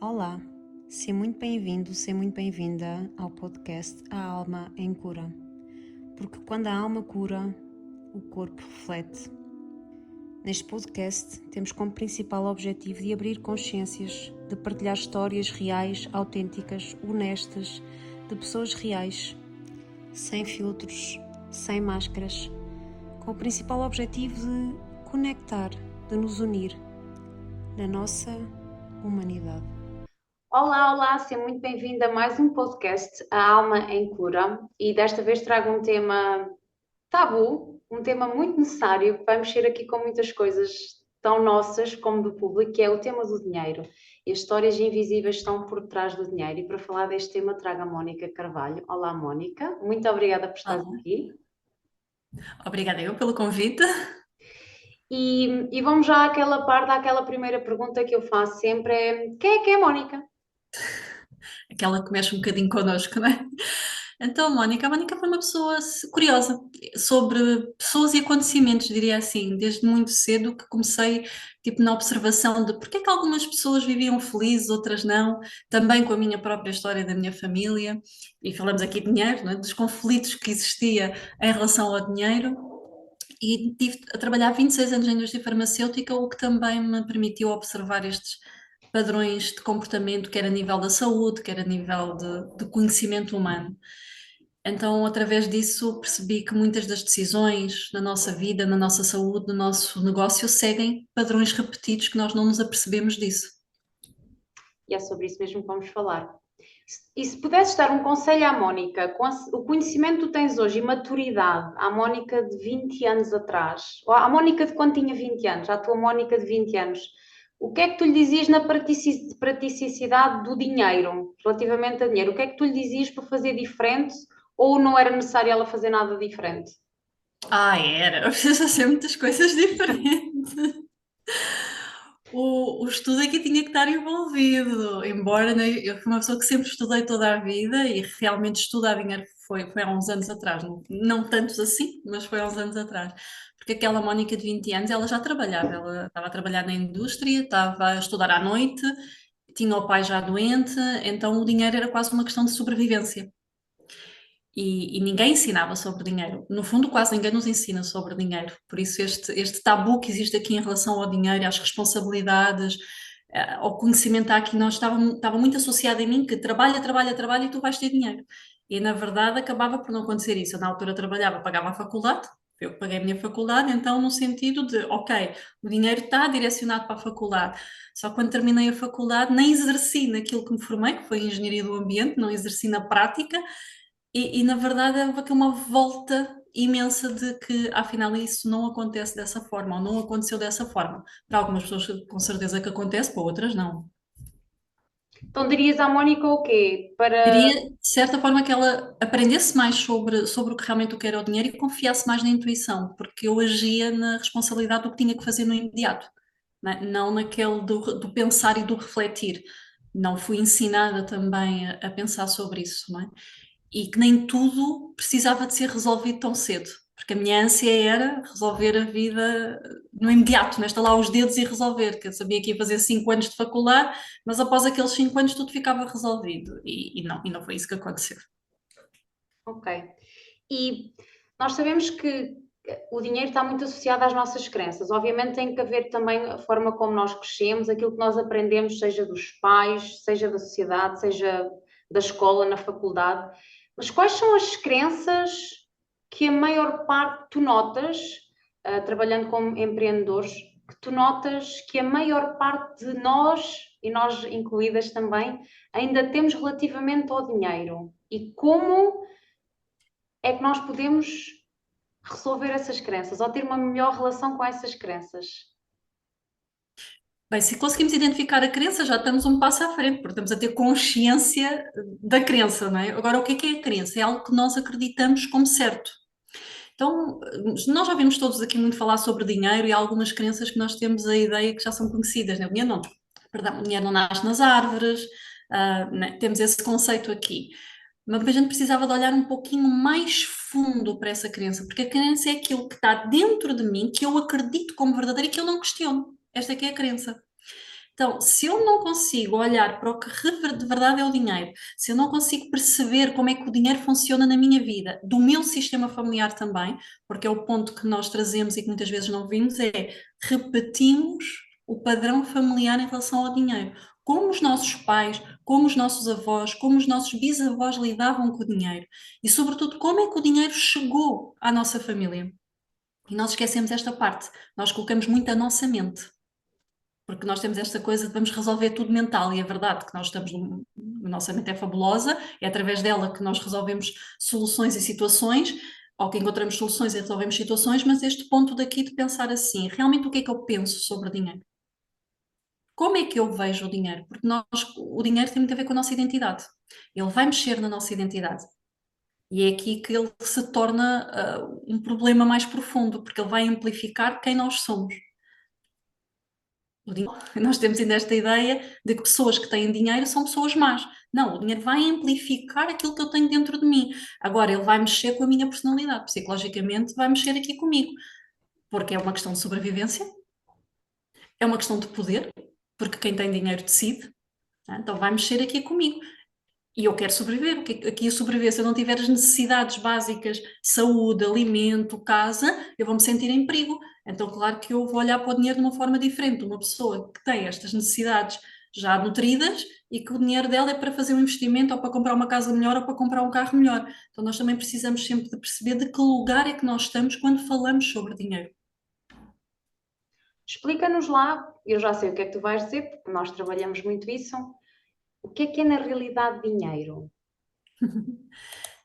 Olá, seja muito bem-vindo, seja muito bem-vinda ao podcast A Alma em Cura, porque quando a alma cura, o corpo reflete. Neste podcast temos como principal objetivo de abrir consciências, de partilhar histórias reais, autênticas, honestas, de pessoas reais, sem filtros, sem máscaras, com o principal objetivo de conectar, de nos unir na nossa humanidade. Olá, seja muito bem-vinda a mais um podcast, A Alma em Cura, e desta vez trago um tema tabu, um tema muito necessário, que vai mexer aqui com muitas coisas tão nossas como do público, que é o tema do dinheiro. E as histórias invisíveis estão por trás do dinheiro. E para falar deste tema trago a Mónica Carvalho. Olá, Mónica, muito obrigada por estares Olá. aqui. Obrigada eu pelo convite. E vamos já àquela primeira pergunta que eu faço sempre, quem é a Mónica? Aquela que mexe um bocadinho connosco, não é? Então, a Mónica foi uma pessoa curiosa sobre pessoas e acontecimentos, diria assim, desde muito cedo que comecei, tipo, na observação de porque é que algumas pessoas viviam felizes, outras não, também com a minha própria história da minha família, e falamos aqui de dinheiro, não é? Dos conflitos que existia em relação ao dinheiro, e tive a trabalhar 26 anos na indústria farmacêutica, o que também me permitiu observar estes padrões de comportamento, quer a nível da saúde, quer a nível de conhecimento humano. Então, através disso, percebi que muitas das decisões na nossa vida, na nossa saúde, no nosso negócio, seguem padrões repetidos que nós não nos apercebemos disso. E é sobre isso mesmo que vamos falar. E se pudesses dar um conselho à Mónica, com o conhecimento que tu tens hoje e maturidade, à Mónica de 20 anos atrás, ou à Mónica de quando tinha 20 anos, à tua Mónica de 20 anos, o que é que tu lhe dizias na praticidade do dinheiro, relativamente a dinheiro? O que é que tu lhe dizias para fazer diferente ou não era necessário ela fazer nada diferente? Era, eu preciso fazer muitas coisas diferentes. O estudo aqui tinha que estar envolvido, embora né, eu fui uma pessoa que sempre estudei toda a vida e realmente estudar dinheiro foi há uns anos atrás, não tantos assim, mas foi há uns anos atrás. Porque aquela Mónica de 20 anos, ela já trabalhava, ela estava a trabalhar na indústria, estava a estudar à noite, tinha o pai já doente, então o dinheiro era quase uma questão de sobrevivência. E ninguém ensinava sobre dinheiro. No fundo, quase ninguém nos ensina sobre dinheiro. Por isso, este tabu que existe aqui em relação ao dinheiro, às responsabilidades, ao conhecimento aqui, nós estava muito associado em mim que trabalha, trabalha, trabalha e tu vais ter dinheiro. E, na verdade, acabava por não acontecer isso. Eu, na altura, trabalhava, pagava a faculdade, eu que paguei a minha faculdade, então, no sentido de, ok, o dinheiro está direcionado para a faculdade. Só que quando terminei a faculdade, nem exerci naquilo que me formei, que foi Engenharia do Ambiente, não exerci na prática, na verdade houve aqui uma volta imensa de que afinal isso não acontece dessa forma, ou não aconteceu dessa forma. Para algumas pessoas com certeza que acontece, para outras não. Então dirias à Mónica o quê? Para Queria, de certa forma, que ela aprendesse mais sobre o que realmente o que era o dinheiro e confiasse mais na intuição, porque eu agia na responsabilidade do que tinha que fazer no imediato, não naquele do pensar e do refletir. Não fui ensinada também a pensar sobre isso, não é? E que nem tudo precisava de ser resolvido tão cedo, porque a minha ânsia era resolver a vida no imediato, não é? Estalar os dedos e resolver, que eu sabia que ia fazer 5 anos de faculdade, mas após aqueles 5 anos tudo ficava resolvido, e não foi isso que aconteceu. Ok. E nós sabemos que o dinheiro está muito associado às nossas crenças. Obviamente tem que haver também a forma como nós crescemos, aquilo que nós aprendemos, seja dos pais, seja da sociedade, seja da escola, na faculdade. Mas quais são as crenças que a maior parte tu notas, trabalhando como empreendedores, que tu notas que a maior parte de nós, e nós incluídas também, ainda temos relativamente ao dinheiro? E como é que nós podemos resolver essas crenças ou ter uma melhor relação com essas crenças? Bem, se conseguimos identificar a crença, já estamos um passo à frente, porque estamos a ter consciência da crença, não é? Agora, o que é a crença? É algo que nós acreditamos como certo. Então, nós já vimos todos aqui muito falar sobre dinheiro e há algumas crenças que nós temos a ideia que já são conhecidas, né? O dinheiro não, perdão, o dinheiro não nasce nas árvores, né? Temos esse conceito aqui. Mas a gente precisava de olhar um pouquinho mais fundo para essa crença, porque a crença é aquilo que está dentro de mim, que eu acredito como verdadeiro e que eu não questiono. Esta é que é a crença. Então, se eu não consigo olhar para o que de verdade é o dinheiro, se eu não consigo perceber como é que o dinheiro funciona na minha vida, do meu sistema familiar também, porque é o ponto que nós trazemos e que muitas vezes não vimos, é repetimos o padrão familiar em relação ao dinheiro. Como os nossos pais, como os nossos avós, como os nossos bisavós lidavam com o dinheiro e, sobretudo, como é que o dinheiro chegou à nossa família. E nós esquecemos esta parte. Nós colocamos muito a nossa mente. Porque nós temos esta coisa de vamos resolver tudo mental, e é verdade que nós estamos, a nossa mente é fabulosa, é através dela que nós resolvemos soluções e situações, ou que encontramos soluções e resolvemos situações, mas este ponto daqui de pensar assim, realmente o que é que eu penso sobre dinheiro? Como é que eu vejo o dinheiro? Porque o dinheiro tem muito a ver com a nossa identidade. Ele vai mexer na nossa identidade. E é aqui que ele se torna um problema mais profundo, porque ele vai amplificar quem nós somos. Nós temos ainda esta ideia de que pessoas que têm dinheiro são pessoas más. Não, o dinheiro vai amplificar aquilo que eu tenho dentro de mim. Agora, ele vai mexer com a minha personalidade. Psicologicamente, vai mexer aqui comigo. Porque é uma questão de sobrevivência, é uma questão de poder, porque quem tem dinheiro decide. Né? Então, vai mexer aqui comigo. E eu quero sobreviver. Aqui a sobreviver, se eu não tiver as necessidades básicas, saúde, alimento, casa, eu vou me sentir em perigo. Então, claro que eu vou olhar para o dinheiro de uma forma diferente. Uma pessoa que tem estas necessidades já nutridas e que o dinheiro dela é para fazer um investimento ou para comprar uma casa melhor ou para comprar um carro melhor. Então, nós também precisamos sempre de perceber de que lugar é que nós estamos quando falamos sobre dinheiro. Explica-nos lá, eu já sei o que é que tu vais dizer, porque nós trabalhamos muito isso. O que é na realidade dinheiro?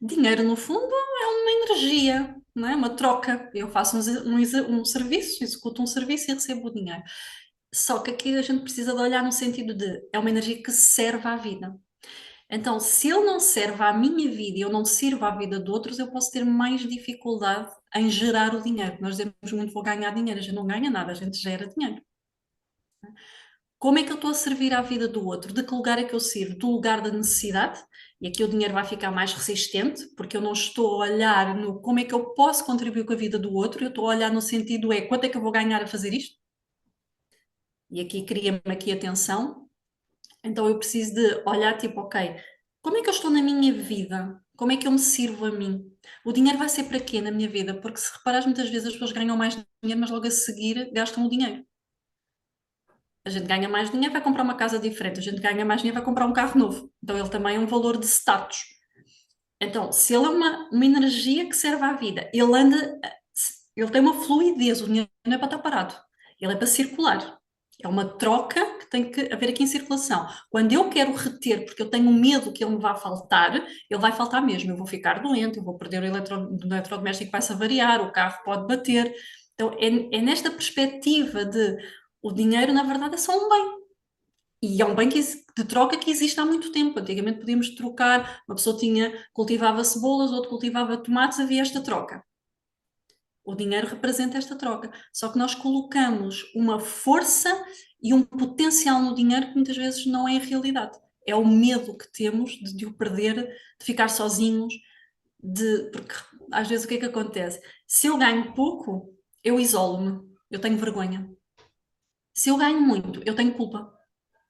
Dinheiro, no fundo, é uma energia, não é? Uma troca. Eu faço um serviço, executo um serviço e recebo o dinheiro. Só que aqui a gente precisa de olhar no sentido de é uma energia que serve à vida. Então, se ele não serve à minha vida e eu não sirvo à vida de outros, eu posso ter mais dificuldade em gerar o dinheiro. Nós dizemos muito vou ganhar dinheiro, a gente não ganha nada, a gente gera dinheiro. Como é que eu estou a servir à vida do outro? De que lugar é que eu sirvo? Do lugar da necessidade? E aqui o dinheiro vai ficar mais resistente, porque eu não estou a olhar no como é que eu posso contribuir com a vida do outro, eu estou a olhar no sentido é quanto é que eu vou ganhar a fazer isto? E aqui cria-me aqui a tensão. Então eu preciso de olhar tipo, ok, como é que eu estou na minha vida? Como é que eu me sirvo a mim? O dinheiro vai ser para quê na minha vida? Porque se reparares, muitas vezes as pessoas ganham mais dinheiro, mas logo a seguir gastam o dinheiro. A gente ganha mais dinheiro, vai comprar uma casa diferente. A gente ganha mais dinheiro, vai comprar um carro novo. Então ele também é um valor de status. Então, se ele é uma energia que serve à vida, ele anda, ele tem uma fluidez, o dinheiro não é para estar parado, ele é para circular. É uma troca que tem que haver aqui em circulação. Quando eu quero reter, porque eu tenho medo que ele me vá faltar, ele vai faltar mesmo. Eu vou ficar doente, eu vou perder o eletrodoméstico, vai-se avariar, o carro pode bater. Então, é nesta perspectiva de o dinheiro, na verdade, é só um bem. E é um bem de troca que existe há muito tempo. Antigamente podíamos trocar, uma pessoa cultivava cebolas, outro cultivava tomates, havia esta troca. O dinheiro representa esta troca. Só que nós colocamos uma força e um potencial no dinheiro que muitas vezes não é a realidade. É o medo que temos de o perder, de ficar sozinhos, porque às vezes o que é que acontece? Se eu ganho pouco, eu isolo-me, eu tenho vergonha. Se eu ganho muito, eu tenho culpa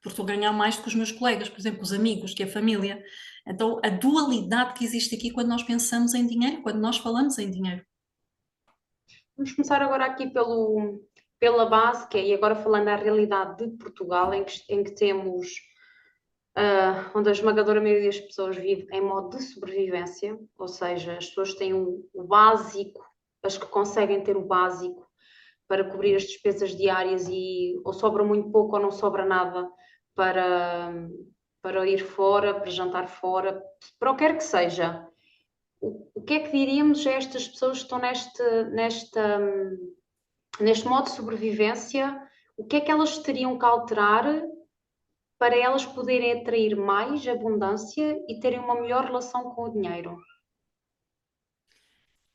porque estou a ganhar mais do que os meus colegas, por exemplo, os amigos, que é a família. Então, a dualidade que existe aqui quando nós pensamos em dinheiro, quando nós falamos em dinheiro. Vamos começar agora aqui pela base, que é, e agora falando da realidade de Portugal, em que temos, onde a esmagadora maioria das pessoas vive em modo de sobrevivência, ou seja, as pessoas têm o básico, as que conseguem ter o básico para cobrir as despesas diárias e ou sobra muito pouco ou não sobra nada para, para ir fora, para jantar fora, para o que quer que seja. O que é que diríamos a estas pessoas que estão neste modo de sobrevivência? O que é que elas teriam que alterar para elas poderem atrair mais abundância e terem uma melhor relação com o dinheiro?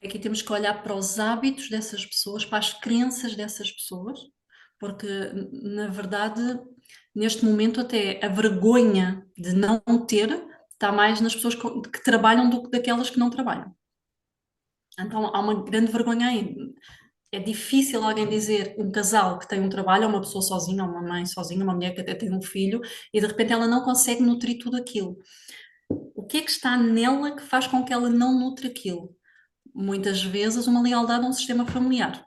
Aqui temos que olhar para os hábitos dessas pessoas, para as crenças dessas pessoas, porque, na verdade, neste momento, até a vergonha de não ter está mais nas pessoas que trabalham do que daquelas que não trabalham. Então há uma grande vergonha aí. É difícil alguém dizer, um casal que tem um trabalho, ou uma pessoa sozinha, ou uma mãe sozinha, uma mulher que até tem um filho, e de repente ela não consegue nutrir tudo aquilo. O que é que está nela que faz com que ela não nutre aquilo? Muitas vezes uma lealdade a um sistema familiar.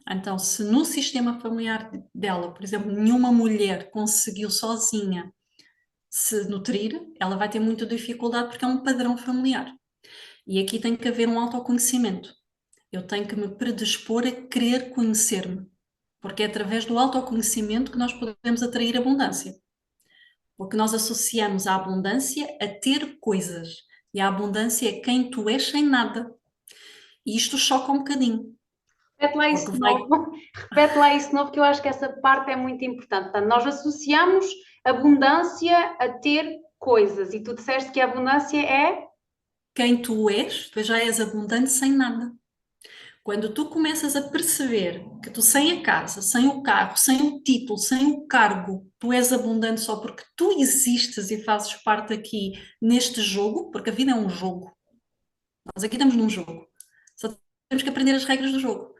Então, se no sistema familiar dela, por exemplo, nenhuma mulher conseguiu sozinha se nutrir, ela vai ter muita dificuldade porque é um padrão familiar. E aqui tem que haver um autoconhecimento. Eu tenho que me predispor a querer conhecer-me, porque é através do autoconhecimento que nós podemos atrair abundância. Porque nós associamos a abundância a ter coisas, e a abundância é quem tu és sem nada. E isto choca um bocadinho. Repete lá isso de novo. Repete lá isso de novo, que eu acho que essa parte é muito importante. Portanto, nós associamos abundância a ter coisas, e tu disseste que a abundância é. Quem tu já és abundante sem nada. Quando tu começas a perceber que tu sem a casa, sem o carro, sem o título, sem o cargo, tu és abundante só porque tu existes e fazes parte aqui neste jogo, porque a vida é um jogo. Nós aqui estamos num jogo. Só temos que aprender as regras do jogo.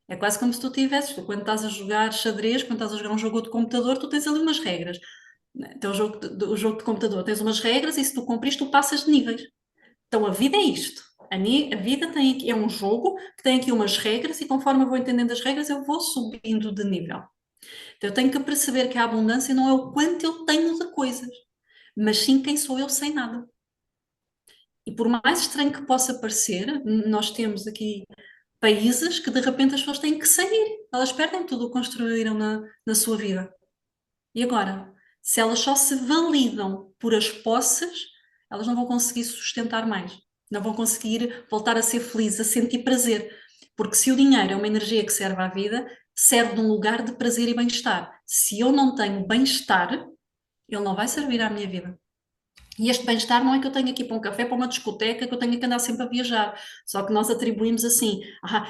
É quase como se tu tivesses, quando estás a jogar xadrez, quando estás a jogar um jogo de computador, tu tens ali umas regras. Então, o jogo de computador tens umas regras e se tu cumprires, tu passas de níveis. Então a vida é isto. A vida tem aqui, é um jogo que tem aqui umas regras e conforme eu vou entendendo as regras, eu vou subindo de nível. Então eu tenho que perceber que a abundância não é o quanto eu tenho de coisas, mas sim quem sou eu sem nada. E por mais estranho que possa parecer, nós temos aqui países que de repente as pessoas têm que sair. Elas perdem tudo o que construíram na sua vida. E agora? Se elas só se validam por as posses, elas não vão conseguir sustentar mais. Não vão conseguir voltar a ser felizes, a sentir prazer. Porque se o dinheiro é uma energia que serve à vida, serve de um lugar de prazer e bem-estar. Se eu não tenho bem-estar, ele não vai servir à minha vida. E este bem-estar não é que eu tenha que ir para um café, para uma discoteca, que eu tenha que andar sempre a viajar. Só que nós atribuímos assim: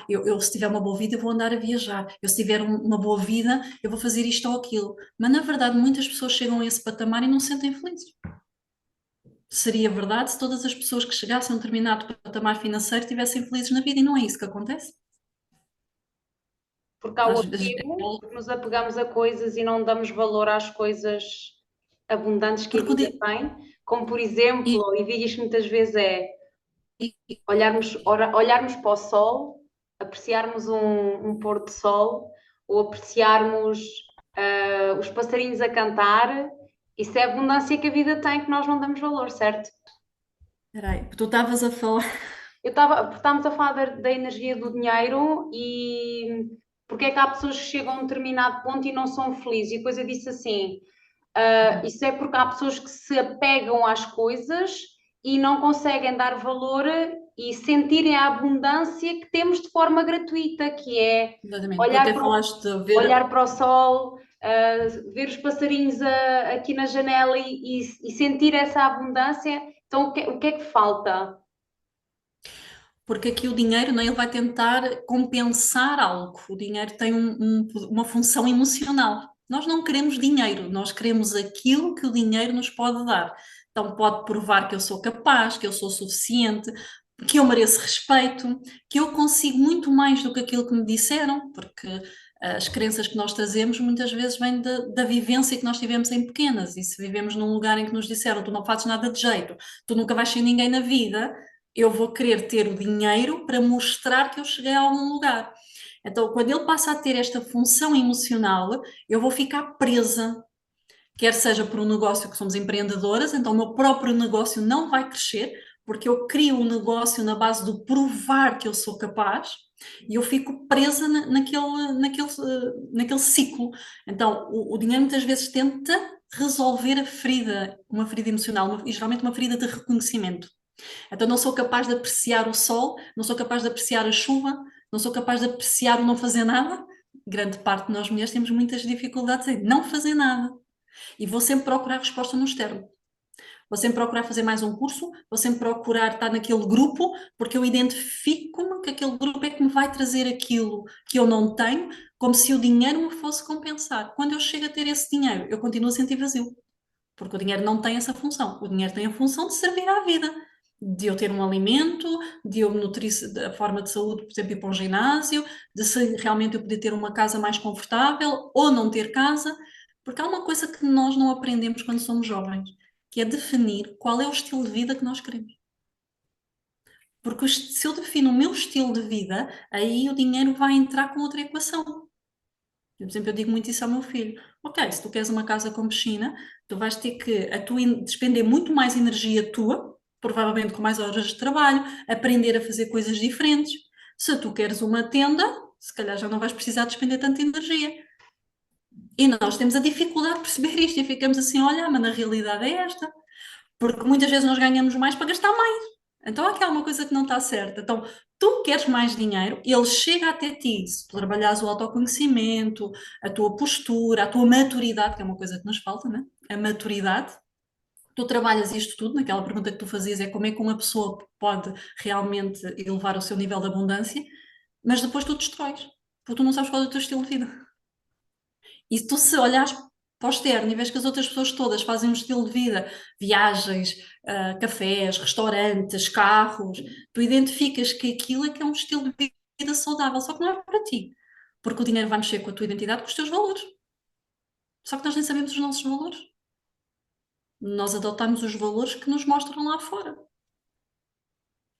eu se tiver uma boa vida, eu vou andar a viajar. Eu se tiver uma boa vida, eu vou fazer isto ou aquilo. Mas na verdade, muitas pessoas chegam a esse patamar e não se sentem felizes. Seria verdade se todas as pessoas que chegassem a um determinado patamar financeiro tivessem felizes na vida e não é isso que acontece. Porque há o Às vezes, apego, porque nos apegamos a coisas e não damos valor às coisas abundantes que a porque o vida di- tem, como por e- exemplo, e vi isto muitas vezes, é e- olharmos para o sol, apreciarmos um pôr de sol, ou apreciarmos os passarinhos a cantar. Isso é a abundância que a vida tem que nós não damos valor, certo? Peraí, tu estavas a falar. Estávamos a falar da energia do dinheiro e porque é que há pessoas que chegam a um determinado ponto e não são felizes. E depois eu disse assim: isso é porque há pessoas que se apegam às coisas e não conseguem dar valor e sentirem a abundância que temos de forma gratuita, que é Exatamente, tu olhar até para falaste de ver. olhar para o sol, ver os passarinhos aqui na janela e sentir essa abundância. Então, o que é que falta? Porque aqui o dinheiro, não, é? Ele vai tentar compensar algo. O dinheiro tem uma função emocional. Nós não queremos dinheiro, nós queremos aquilo que o dinheiro nos pode dar. Então pode provar que eu sou capaz, que eu sou suficiente, que eu mereço respeito, que eu consigo muito mais do que aquilo que me disseram, porque as crenças que nós trazemos muitas vezes vêm da vivência que nós tivemos em pequenas. E se vivemos num lugar em que nos disseram tu não fazes nada de jeito, tu nunca vais ser ninguém na vida, eu vou querer ter o dinheiro para mostrar que eu cheguei a algum lugar. Então, quando ele passa a ter esta função emocional, eu vou ficar presa, quer seja por um negócio que somos empreendedoras, então o meu próprio negócio não vai crescer, porque eu crio um negócio na base do provar que eu sou capaz, e eu fico presa naquele ciclo. Então, o dinheiro muitas vezes tenta resolver a ferida, uma ferida emocional, e geralmente uma ferida de reconhecimento. Então não sou capaz de apreciar o sol, não sou capaz de apreciar a chuva, não sou capaz de apreciar o não fazer nada. Grande parte de nós mulheres temos muitas dificuldades em não fazer nada. E vou sempre procurar resposta no externo. Vou sempre procurar fazer mais um curso, vou sempre procurar estar naquele grupo, porque eu identifico-me que aquele grupo é que me vai trazer aquilo que eu não tenho, como se o dinheiro me fosse compensar. Quando eu chego a ter esse dinheiro, eu continuo a sentir vazio, porque o dinheiro não tem essa função. O dinheiro tem a função de servir à vida. de eu ter um alimento, de eu me nutrir da forma de saúde, por exemplo, ir para um ginásio, de se realmente eu poder ter uma casa mais confortável ou não ter casa, porque há uma coisa que nós não aprendemos quando somos jovens, que é definir qual é o estilo de vida que nós queremos. Porque se eu defino o meu estilo de vida, aí o dinheiro vai entrar com outra equação. Por exemplo, eu digo muito isso ao meu filho. Ok, se tu queres uma casa com piscina, tu vais ter que despender muito mais energia tua, provavelmente com mais horas de trabalho, aprender a fazer coisas diferentes. Se tu queres uma tenda, se calhar já não vais precisar despender tanta energia. E nós temos a dificuldade de perceber isto e ficamos assim, olha, mas na realidade é esta. Porque muitas vezes nós ganhamos mais para gastar mais. Então aqui há uma coisa que não está certa. Então, tu queres mais dinheiro, ele chega até ti. Se tu trabalhares o autoconhecimento, a tua postura, a tua maturidade, que é uma coisa que nos falta, né? A maturidade. Tu trabalhas isto tudo, naquela pergunta que tu fazias, é como é que uma pessoa pode realmente elevar o seu nível de abundância, mas depois tu destróis, porque tu não sabes qual é o teu estilo de vida. E tu se olhares para o externo e vês que as outras pessoas todas fazem um estilo de vida, viagens, cafés, restaurantes, carros, tu identificas que aquilo é que é um estilo de vida saudável, só que não é para ti. Porque o dinheiro vai mexer com a tua identidade, com os teus valores. Só que nós nem sabemos os nossos valores. Nós adotamos os valores que nos mostram lá fora.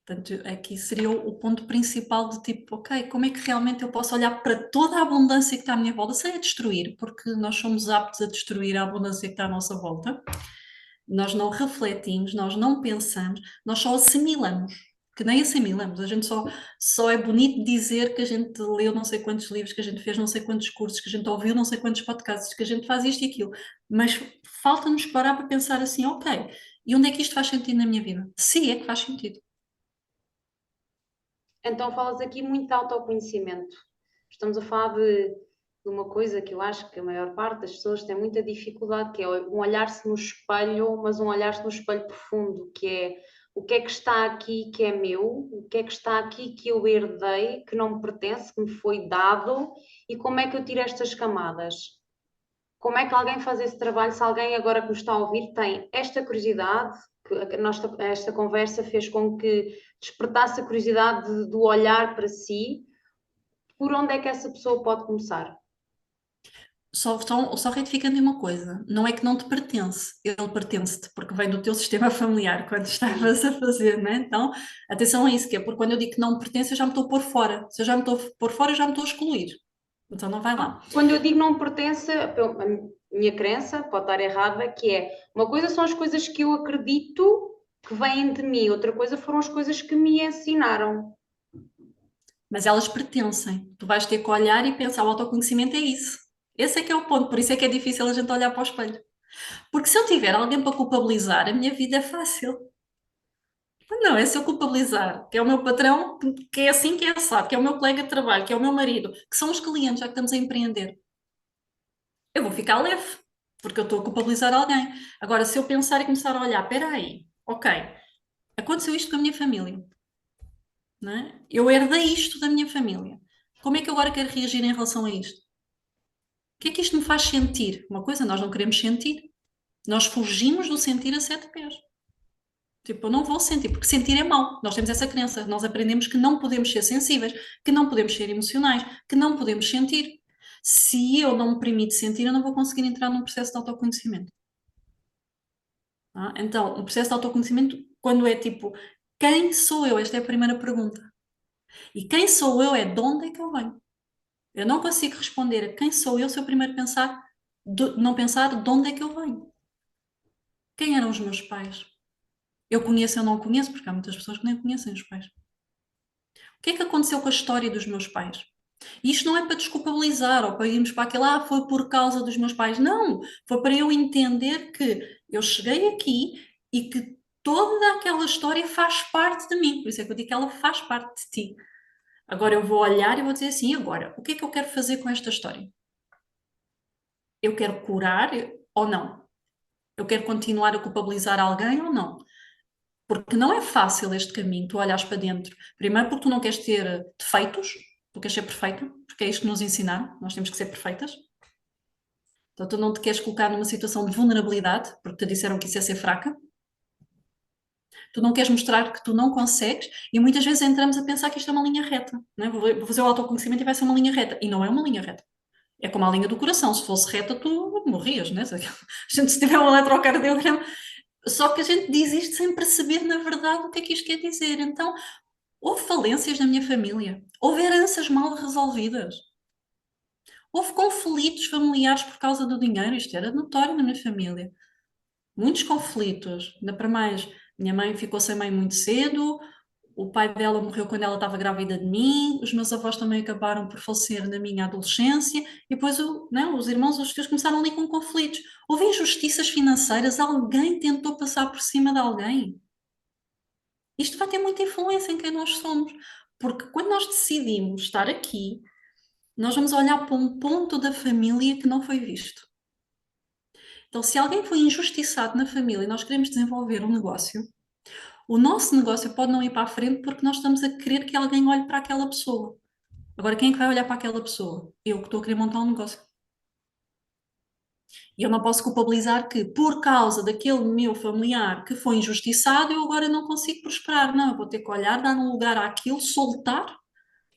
Portanto, aqui seria o ponto principal de tipo, ok, como é que realmente eu posso olhar para toda a abundância que está à minha volta, sem a destruir, porque nós somos aptos a destruir a abundância que está à nossa volta. Nós não refletimos, nós não pensamos, nós só assimilamos, que nem assimilamos. A gente só é bonito dizer que a gente leu não sei quantos livros, que a gente fez não sei quantos cursos, que a gente ouviu não sei quantos podcasts, que a gente faz isto e aquilo. Mas falta-nos parar para pensar assim, ok, e onde é que isto faz sentido na minha vida? Se é que faz sentido. Então falas aqui muito de autoconhecimento. Estamos a falar de uma coisa que eu acho que a maior parte das pessoas tem muita dificuldade, que é um olhar-se no espelho, mas um olhar-se no espelho profundo, que é o que é que está aqui que é meu, o que é que está aqui que eu herdei, que não me pertence, que me foi dado, e como é que eu tiro estas camadas? Como é que alguém faz esse trabalho? Se alguém agora que nos está a ouvir tem esta curiosidade, que esta conversa fez com que despertasse a curiosidade do olhar para si, por onde é que essa pessoa pode começar? Só retificando uma coisa, não é que não te pertence, ele pertence-te, porque vem do teu sistema familiar, quando estavas a fazer, né? Então, atenção a isso, que é porque quando eu digo que não me pertence, eu já me estou a pôr fora. Se eu já me estou a pôr fora, eu já me estou a excluir. Então não vai lá. Quando eu digo não pertence, a minha crença pode estar errada, que é uma coisa são as coisas que eu acredito que vêm de mim, outra coisa foram as coisas que me ensinaram. Mas elas pertencem. Tu vais ter que olhar e pensar, o autoconhecimento é isso. Esse é que é o ponto, por isso é que é difícil a gente olhar para o espelho. Porque se eu tiver alguém para culpabilizar, a minha vida é fácil. Não, é se eu culpabilizar, que é o meu patrão, que é assim que é assado, que é o meu colega de trabalho, que é o meu marido, que são os clientes, já que estamos a empreender. Eu vou ficar leve, porque eu estou a culpabilizar alguém. Agora, se eu pensar e começar a olhar, espera aí, ok, aconteceu isto com a minha família, não é? Eu herdei isto da minha família. Como é que eu agora quero reagir em relação a isto? O que é que isto me faz sentir? Uma coisa, nós não queremos sentir. Nós fugimos do sentir a sete pés. Tipo, eu não vou sentir, porque sentir é mau. Nós temos essa crença. Nós aprendemos que não podemos ser sensíveis, que não podemos ser emocionais, que não podemos sentir. Se eu não me permito sentir, eu não vou conseguir entrar num processo de autoconhecimento. Tá? Então, o processo de autoconhecimento, quando é tipo, quem sou eu? Esta é a primeira pergunta. E quem sou eu é de onde é que eu venho? Eu não consigo responder a quem sou eu se eu primeiro não pensar de onde é que eu venho. Quem eram os meus pais? Eu conheço ou não conheço, porque há muitas pessoas que nem conhecem os pais. O que é que aconteceu com a história dos meus pais? E isto não é para desculpabilizar ou para irmos para aquele, foi por causa dos meus pais. Não, foi para eu entender que eu cheguei aqui e que toda aquela história faz parte de mim. Por isso é que eu digo que ela faz parte de ti. Agora eu vou olhar e vou dizer assim, agora, o que é que eu quero fazer com esta história? Eu quero curar ou não? Eu quero continuar a culpabilizar alguém ou não? Porque não é fácil este caminho, tu olhas para dentro. Primeiro porque tu não queres ter defeitos, tu queres ser perfeita, porque é isto que nos ensinaram, nós temos que ser perfeitas. Então tu não te queres colocar numa situação de vulnerabilidade, porque te disseram que isso é ser fraca. Tu não queres mostrar que tu não consegues e muitas vezes entramos a pensar que isto é uma linha reta, não é? Vou fazer o autoconhecimento e vai ser uma linha reta. E não é uma linha reta. É como a linha do coração. Se fosse reta, tu morrias, né? Se tiver um eletrocardiograma. Só que a gente diz isto sem perceber, na verdade, o que é que isto quer dizer. Então, houve falências na minha família. Houve heranças mal resolvidas. Houve conflitos familiares por causa do dinheiro. Isto era notório na minha família. Muitos conflitos. Ainda para mais, minha mãe ficou sem mãe muito cedo, o pai dela morreu quando ela estava grávida de mim, os meus avós também acabaram por falecer na minha adolescência, e depois não, os irmãos, os tios começaram ali com conflitos. Houve injustiças financeiras, alguém tentou passar por cima de alguém. Isto vai ter muita influência em quem nós somos, porque quando nós decidimos estar aqui, nós vamos olhar para um ponto da família que não foi visto. Então, se alguém foi injustiçado na família e nós queremos desenvolver um negócio, o nosso negócio pode não ir para a frente porque nós estamos a querer que alguém olhe para aquela pessoa. Agora, quem é que vai olhar para aquela pessoa? Eu que estou a querer montar um negócio. E eu não posso culpabilizar que, por causa daquele meu familiar que foi injustiçado, eu agora não consigo prosperar. Não, eu vou ter que olhar, dar um lugar àquilo, soltar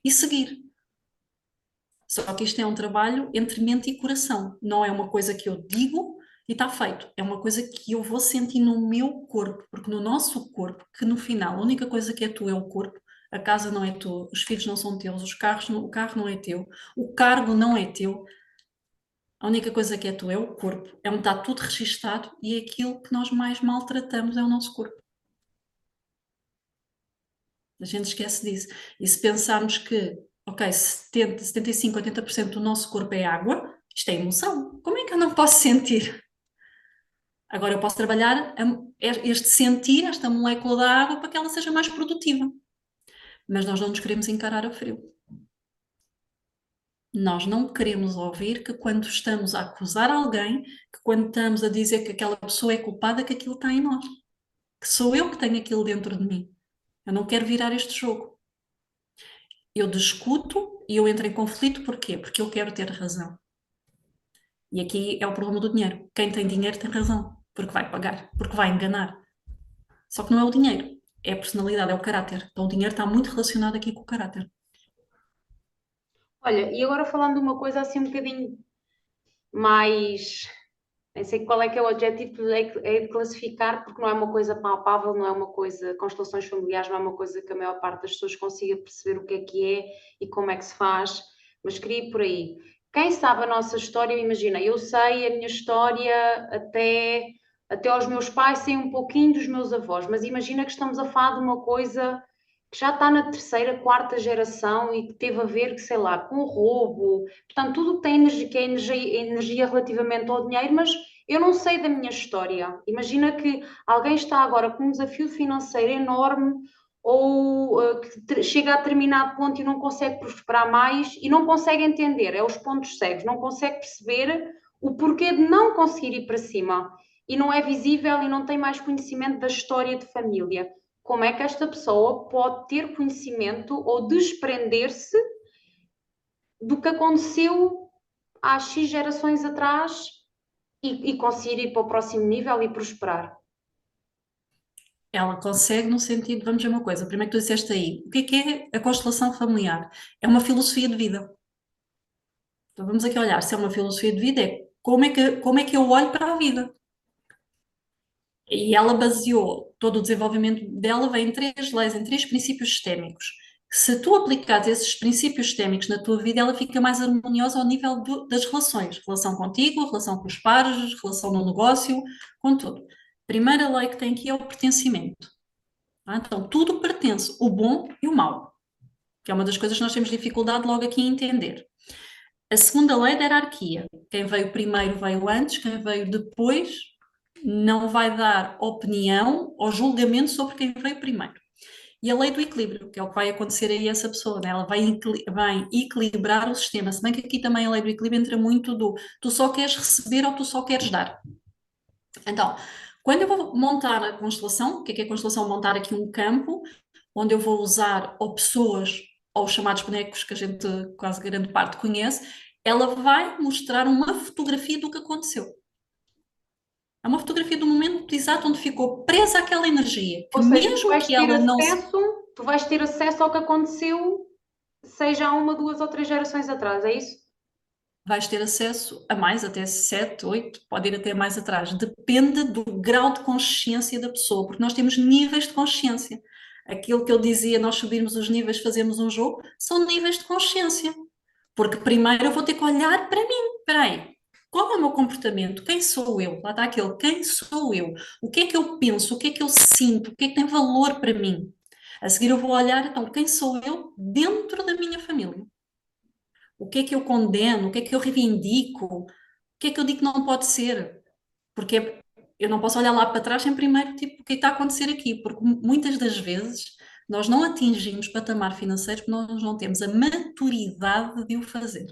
e seguir. Só que isto é um trabalho entre mente e coração. Não é uma coisa que eu digo e está feito. É uma coisa que eu vou sentir no meu corpo, porque no nosso corpo, que no final a única coisa que é tu é o corpo, a casa não é tua, os filhos não são teus, o carro não é teu, o cargo não é teu. A única coisa que é tu é o corpo, é onde está tudo registado e aquilo que nós mais maltratamos é o nosso corpo. A gente esquece disso. E se pensarmos que, ok, 70, 75, 80% do nosso corpo é água, isto é emoção. Como é que eu não posso sentir? Agora eu posso trabalhar este sentir, esta molécula da água, para que ela seja mais produtiva. Mas nós não nos queremos encarar a frio. Nós não queremos ouvir que quando estamos a acusar alguém, que quando estamos a dizer que aquela pessoa é culpada, que aquilo está em nós. Que sou eu que tenho aquilo dentro de mim. Eu não quero virar este jogo. Eu discuto e eu entro em conflito, porquê? Porque eu quero ter razão. E aqui é o problema do dinheiro. Quem tem dinheiro tem razão, porque vai pagar, porque vai enganar. Só que não é o dinheiro, é a personalidade, é o caráter. Então o dinheiro está muito relacionado aqui com o caráter. Olha, e agora falando de uma coisa assim um bocadinho mais, nem sei qual é que é o adjetivo, é de classificar, porque não é uma coisa palpável, não é uma coisa, constelações familiares não é uma coisa que a maior parte das pessoas consiga perceber o que é e como é que se faz, mas queria ir por aí. Quem sabe a nossa história, imagina, eu sei a minha história até aos meus pais, sei um pouquinho dos meus avós, mas imagina que estamos a falar de uma coisa que já está na terceira, quarta geração e que teve a ver, sei lá, com roubo, portanto, tudo que tem energia, que é energia relativamente ao dinheiro, mas eu não sei da minha história. Imagina que alguém está agora com um desafio financeiro enorme ou que chega a determinado ponto e não consegue prosperar mais e não consegue entender, é os pontos cegos, não consegue perceber o porquê de não conseguir ir para cima e não é visível e não tem mais conhecimento da história de família. Como é que esta pessoa pode ter conhecimento ou desprender-se do que aconteceu há X gerações atrás e conseguir ir para o próximo nível e prosperar? Ela consegue no sentido, vamos ver uma coisa, primeiro que tu disseste aí, o que é a constelação familiar? É uma filosofia de vida. Então vamos aqui olhar, se é uma filosofia de vida, é como é que eu olho para a vida? E ela baseou todo o desenvolvimento dela vem em três leis, em três princípios sistémicos. Se tu aplicares esses princípios sistémicos na tua vida, ela fica mais harmoniosa ao nível das relações. Relação contigo, relação com os pares, relação no negócio, com tudo. Primeira lei que tem aqui é o pertencimento. Então, tudo pertence, o bom e o mau, que é uma das coisas que nós temos dificuldade logo aqui em entender. A segunda lei é da hierarquia. Quem veio primeiro veio antes, quem veio depois não vai dar opinião ou julgamento sobre quem veio primeiro. E a lei do equilíbrio, que é o que vai acontecer aí a essa pessoa, né? Ela vai equilibrar o sistema, se bem que aqui também a lei do equilíbrio entra muito do tu só queres receber ou tu só queres dar. Então, quando eu vou montar a constelação, o que é a constelação? Montar aqui um campo onde eu vou usar ou pessoas ou os chamados bonecos que a gente quase grande parte conhece, ela vai mostrar uma fotografia do que aconteceu. É uma fotografia do momento exato onde ficou presa aquela energia, que Ou seja, mesmo que ela não se... tu vais ter acesso ao que aconteceu, seja há uma, 2 ou 3 gerações atrás, é isso? vais ter acesso a mais, até 7, 8, pode ir até mais atrás. Depende do grau de consciência da pessoa, porque nós temos níveis de consciência. Aquilo que eu dizia, nós subirmos os níveis, fazemos um jogo, são níveis de consciência. Porque primeiro eu vou ter que olhar para mim. Espera aí, qual é o meu comportamento? Quem sou eu? Lá está aquele, quem sou eu? O que é que eu penso? O que é que eu sinto? O que é que tem valor para mim? A seguir eu vou olhar, então, quem sou eu dentro da minha família? O que é que eu condeno? O que é que eu reivindico? O que é que eu digo que não pode ser? Porque eu não posso olhar lá para trás sem primeiro, tipo, o que é que está a acontecer aqui? Porque muitas das vezes nós não atingimos patamar financeiro porque nós não temos a maturidade de o fazer.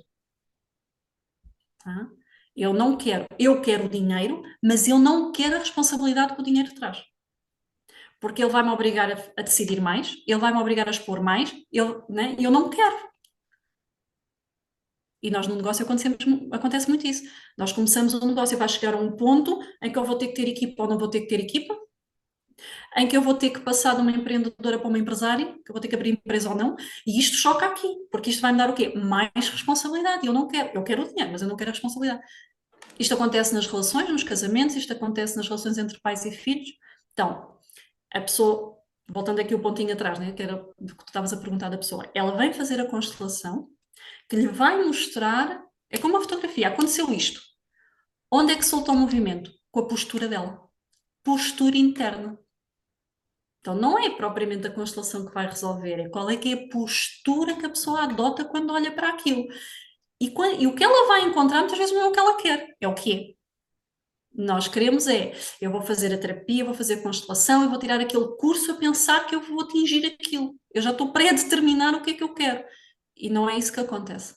Tá? Eu quero o dinheiro, mas eu não quero a responsabilidade que o dinheiro traz. Porque ele vai-me obrigar a decidir mais, ele vai-me obrigar a expor mais, né? Eu não quero. E nós no negócio acontece muito isso. Nós começamos o negócio, vai chegar a um ponto em que eu vou ter que ter equipa ou não vou ter que ter equipa, em que eu vou ter que passar de uma empreendedora para uma empresária, que eu vou ter que abrir empresa ou não, e isto choca aqui, porque isto vai me dar o quê? Mais responsabilidade. Eu não quero, eu quero o dinheiro, mas eu não quero a responsabilidade. Isto acontece nas relações, nos casamentos, isto acontece nas relações entre pais e filhos. Então, a pessoa, voltando aqui o pontinho atrás, né, que era o que tu estavas a perguntar da pessoa, ela vem fazer a constelação, que lhe vai mostrar, é como uma fotografia, aconteceu isto. Onde é que soltou o movimento? Com a postura dela. Postura interna. Então não é propriamente a constelação que vai resolver, é qual é que é a postura que a pessoa adota quando olha para aquilo. E o que ela vai encontrar muitas vezes não é o que ela quer, é o que é. Nós queremos eu vou fazer a terapia, vou fazer a constelação, eu vou tirar aquele curso a pensar que eu vou atingir aquilo. Eu já estou pré-determinar o que é que eu quero. E não é isso que acontece.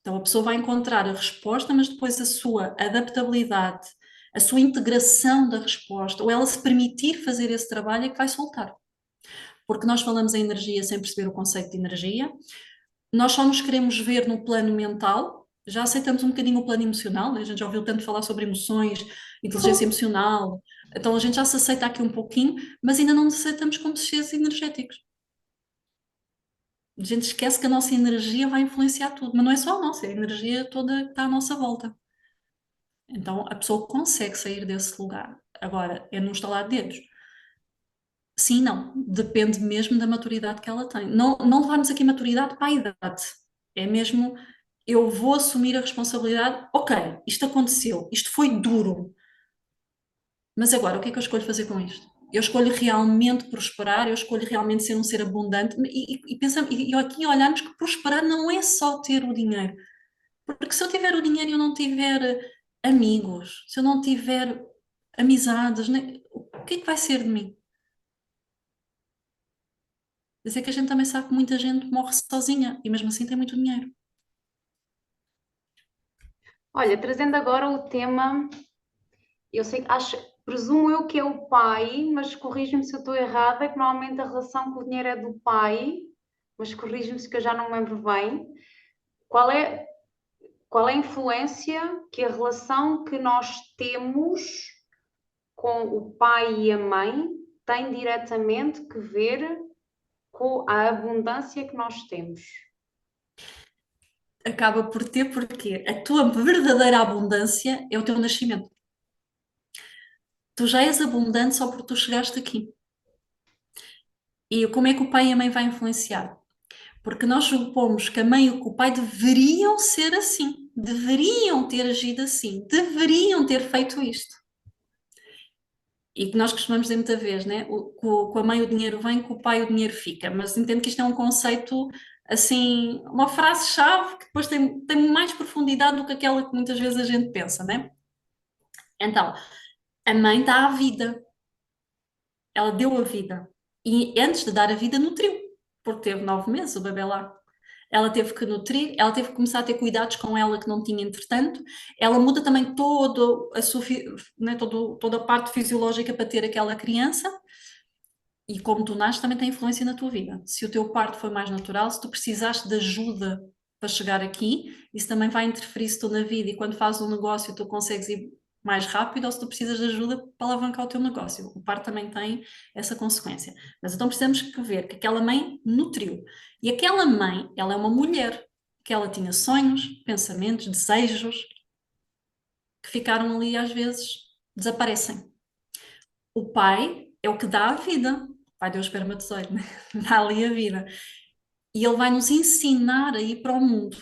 Então a pessoa vai encontrar a resposta, mas depois a sua adaptabilidade, a sua integração da resposta, ou ela se permitir fazer esse trabalho é que vai soltar. Porque nós falamos em energia sem perceber o conceito de energia, nós só nos queremos ver no plano mental, já aceitamos um bocadinho o plano emocional, né? A gente já ouviu tanto falar sobre emoções, inteligência emocional, então a gente já se aceita aqui um pouquinho, mas ainda não nos aceitamos como seres energéticos. A gente esquece que a nossa energia vai influenciar tudo, mas não é só a nossa, é a energia toda que está à nossa volta. Então a pessoa consegue sair desse lugar. Agora, é num estalar de dedos. Sim, não. Depende mesmo da maturidade que ela tem. Não, não levarmos aqui maturidade para a idade. É mesmo, eu vou assumir a responsabilidade. Ok, isto aconteceu, isto foi duro. Mas agora, o que é que eu escolho fazer com isto? Eu escolho realmente prosperar, eu escolho realmente ser um ser abundante. E aqui olharmos que prosperar não é só ter o dinheiro. Porque se eu tiver o dinheiro e eu não tiver amigos, se eu não tiver amizades, o que é que vai ser de mim? Mas é que a gente também sabe que muita gente morre sozinha e mesmo assim tem muito dinheiro. Olha, trazendo agora o tema, eu sei, presumo eu que é o pai, mas corrige-me se eu estou errada, que normalmente a relação com o dinheiro é do pai, mas corrige-me se que eu já não me lembro bem. Qual é, qual é a influência que a relação que nós temos com o pai e a mãe tem diretamente que ver com a abundância que nós temos? Acaba por ter, porque a tua verdadeira abundância é o teu nascimento. Tu já és abundante só porque tu chegaste aqui. E como é que o pai e a mãe vai influenciar? Porque nós supomos que a mãe e que o pai deveriam ser assim, deveriam ter agido assim, deveriam ter feito isto. E que nós costumamos dizer muita vez, né? Com a mãe o dinheiro vem, com o pai o dinheiro fica. Mas entendo que isto é um conceito, assim, uma frase-chave que depois tem mais profundidade do que aquela que muitas vezes a gente pensa, né? Então, a mãe dá a vida, ela deu a vida. E antes de dar a vida, nutriu, porque teve 9 meses o bebê lá. Ela teve que nutrir, ela teve que começar a ter cuidados com ela que não tinha entretanto. Ela muda também né, toda a parte fisiológica para ter aquela criança. E como tu nasces, também tem influência na tua vida. Se o teu parto foi mais natural, se tu precisaste de ajuda para chegar aqui, isso também vai interferir se tu na vida e quando fazes um negócio tu consegues ir mais rápido ou se tu precisas de ajuda para alavancar o teu negócio. O par também tem essa consequência. Mas então precisamos ver que aquela mãe nutriu. E aquela mãe, ela é uma mulher, que ela tinha sonhos, pensamentos, desejos, que ficaram ali às vezes, desaparecem. O pai é o que dá a vida. O pai deu o espermatozoide, né? Dá ali a vida. E ele vai nos ensinar a ir para o mundo.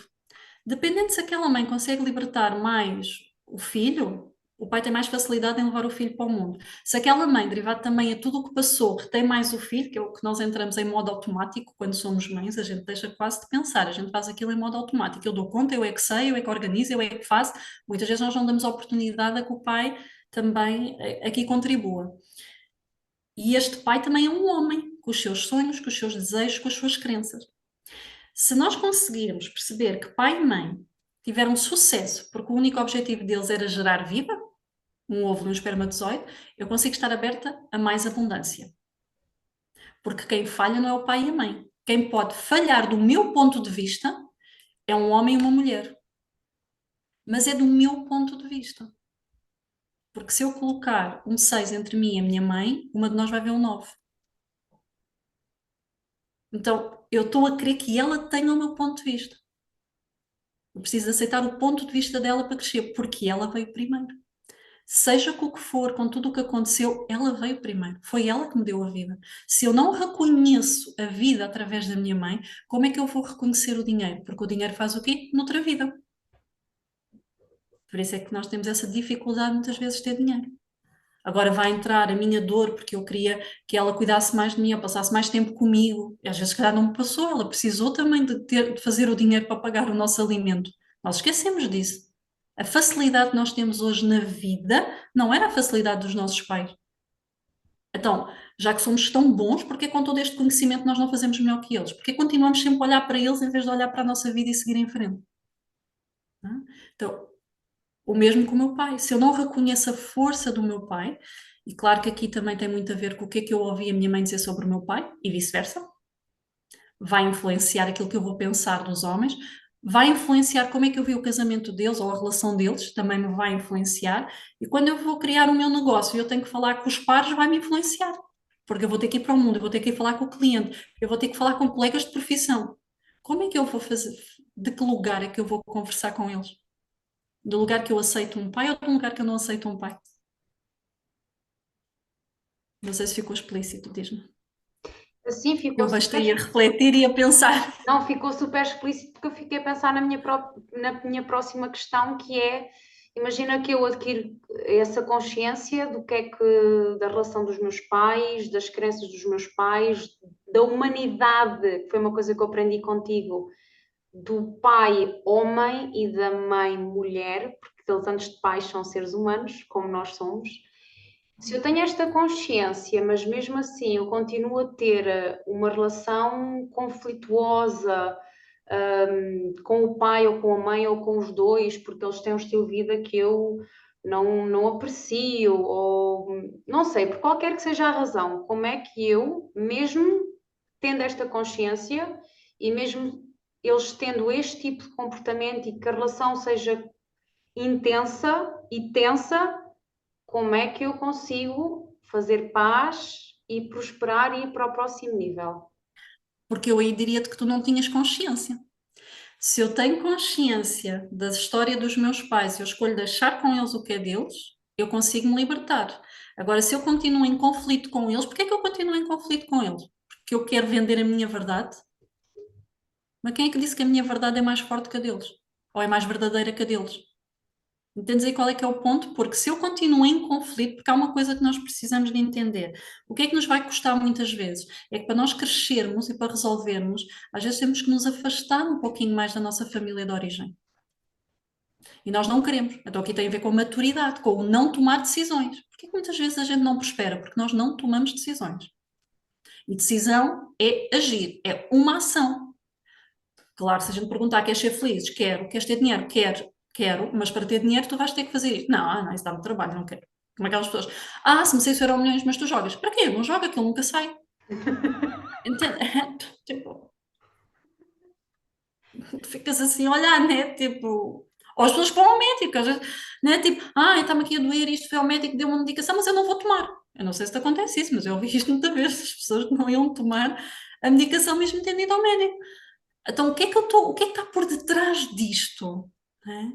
Dependendo se aquela mãe consegue libertar mais o filho, o pai tem mais facilidade em levar o filho para o mundo. Se aquela mãe, derivado também a tudo o que passou, retém mais o filho, que é o que nós entramos em modo automático quando somos mães, a gente deixa quase de pensar, a gente faz aquilo em modo automático. Eu dou conta, eu é que sei, eu é que organizo, eu é que faço. Muitas vezes nós não damos a oportunidade a que o pai também aqui contribua. E este pai também é um homem, com os seus sonhos, com os seus desejos, com as suas crenças. Se nós conseguirmos perceber que pai e mãe tiveram sucesso porque o único objetivo deles era gerar vida, um ovo e um espermatozoide, eu consigo estar aberta a mais abundância. Porque quem falha não é o pai e a mãe. Quem pode falhar do meu ponto de vista é um homem e uma mulher. Mas é do meu ponto de vista. Porque se eu colocar um 6 entre mim e a minha mãe, uma de nós vai ver um 9. Então, eu estou a querer que ela tenha o meu ponto de vista. Eu preciso aceitar o ponto de vista dela para crescer, porque ela veio primeiro. Seja com o que for, com tudo o que aconteceu, ela veio primeiro. Foi ela que me deu a vida. Se eu não reconheço a vida através da minha mãe, como é que eu vou reconhecer o dinheiro? Porque o dinheiro faz o quê? Noutra vida. Por isso é que nós temos essa dificuldade muitas vezes de ter dinheiro. Agora vai entrar a minha dor, porque eu queria que ela cuidasse mais de mim, ou passasse mais tempo comigo. E às vezes, se calhar, não me passou. Ela precisou também de fazer o dinheiro para pagar o nosso alimento. Nós esquecemos disso. A facilidade que nós temos hoje na vida não era a facilidade dos nossos pais. Então, já que somos tão bons, porque com todo este conhecimento nós não fazemos melhor que eles? Porque continuamos sempre a olhar para eles em vez de olhar para a nossa vida e seguir em frente? Não é? Então, o mesmo com o meu pai. Se eu não reconheço a força do meu pai, e claro que aqui também tem muito a ver com o que é que eu ouvi a minha mãe dizer sobre o meu pai, e vice-versa, vai influenciar aquilo que eu vou pensar dos homens, vai influenciar como é que eu vi o casamento deles ou a relação deles, também me vai influenciar, e quando eu vou criar o meu negócio e eu tenho que falar com os pares, vai me influenciar, porque eu vou ter que ir para o mundo, eu vou ter que ir falar com o cliente, eu vou ter que falar com colegas de profissão. Como é que eu vou fazer? De que lugar é que eu vou conversar com eles? Do lugar que eu aceito um pai ou do lugar que eu não aceito um pai? Não sei se ficou explícito, diz-me. Assim ficou Eu super. bastei a refletir e a pensar. Não, ficou super explícito porque eu fiquei a pensar na minha próxima questão, que é, imagina que eu adquiro essa consciência do que é que, da relação dos meus pais, das crenças dos meus pais, da humanidade, que foi uma coisa que eu aprendi contigo, do pai homem e da mãe mulher, porque eles antes de pais são seres humanos, como nós somos. Se eu tenho esta consciência, mas mesmo assim eu continuo a ter uma relação conflituosa, com o pai ou com a mãe ou com os dois, porque eles têm um estilo de vida que eu não aprecio, ou não sei, por qualquer que seja a razão, como é que eu, mesmo tendo esta consciência e mesmo eles tendo este tipo de comportamento e que a relação seja intensa e tensa, como é que eu consigo fazer paz e prosperar e ir para o próximo nível? Porque eu aí diria-te que tu não tinhas consciência. Se eu tenho consciência da história dos meus pais e eu escolho deixar com eles o que é deles, eu consigo me libertar. Agora, se eu continuo em conflito com eles, porquê é que eu continuo em conflito com eles? Porque eu quero vender a minha verdade? Mas quem é que disse que a minha verdade é mais forte que a deles? Ou é mais verdadeira que a deles? Entendes aí qual é que é o ponto? Porque se eu continuo em conflito, porque há uma coisa que nós precisamos de entender. O que é que nos vai custar muitas vezes? É que para nós crescermos e para resolvermos, às vezes temos que nos afastar um pouquinho mais da nossa família de origem. E nós não queremos. Então aqui tem a ver com a maturidade, com o não tomar decisões. Porquê que muitas vezes a gente não prospera? Porque nós não tomamos decisões. E decisão é agir, é uma ação. Claro, se a gente perguntar, queres ser feliz? Quero. Queres ter dinheiro? Quero. Mas para ter dinheiro tu vais ter que fazer isto. Não, isso dá-me trabalho, não quero. Como aquelas pessoas. Se me sei se eram milhões, mas tu jogas. Para quê? Não joga, aquilo nunca sai. Entende? Tipo, Tu ficas assim a olhar, né? Tipo, ou as pessoas que vão ao médico, às vezes, né? Tipo, está-me aqui a doer, isto foi ao médico, deu uma medicação, mas eu não vou tomar. Eu não sei se te acontece isso, mas eu ouvi isto muitas vezes, as pessoas que não iam tomar a medicação mesmo tendo ido ao médico. Então, o que é que está por detrás disto? Né?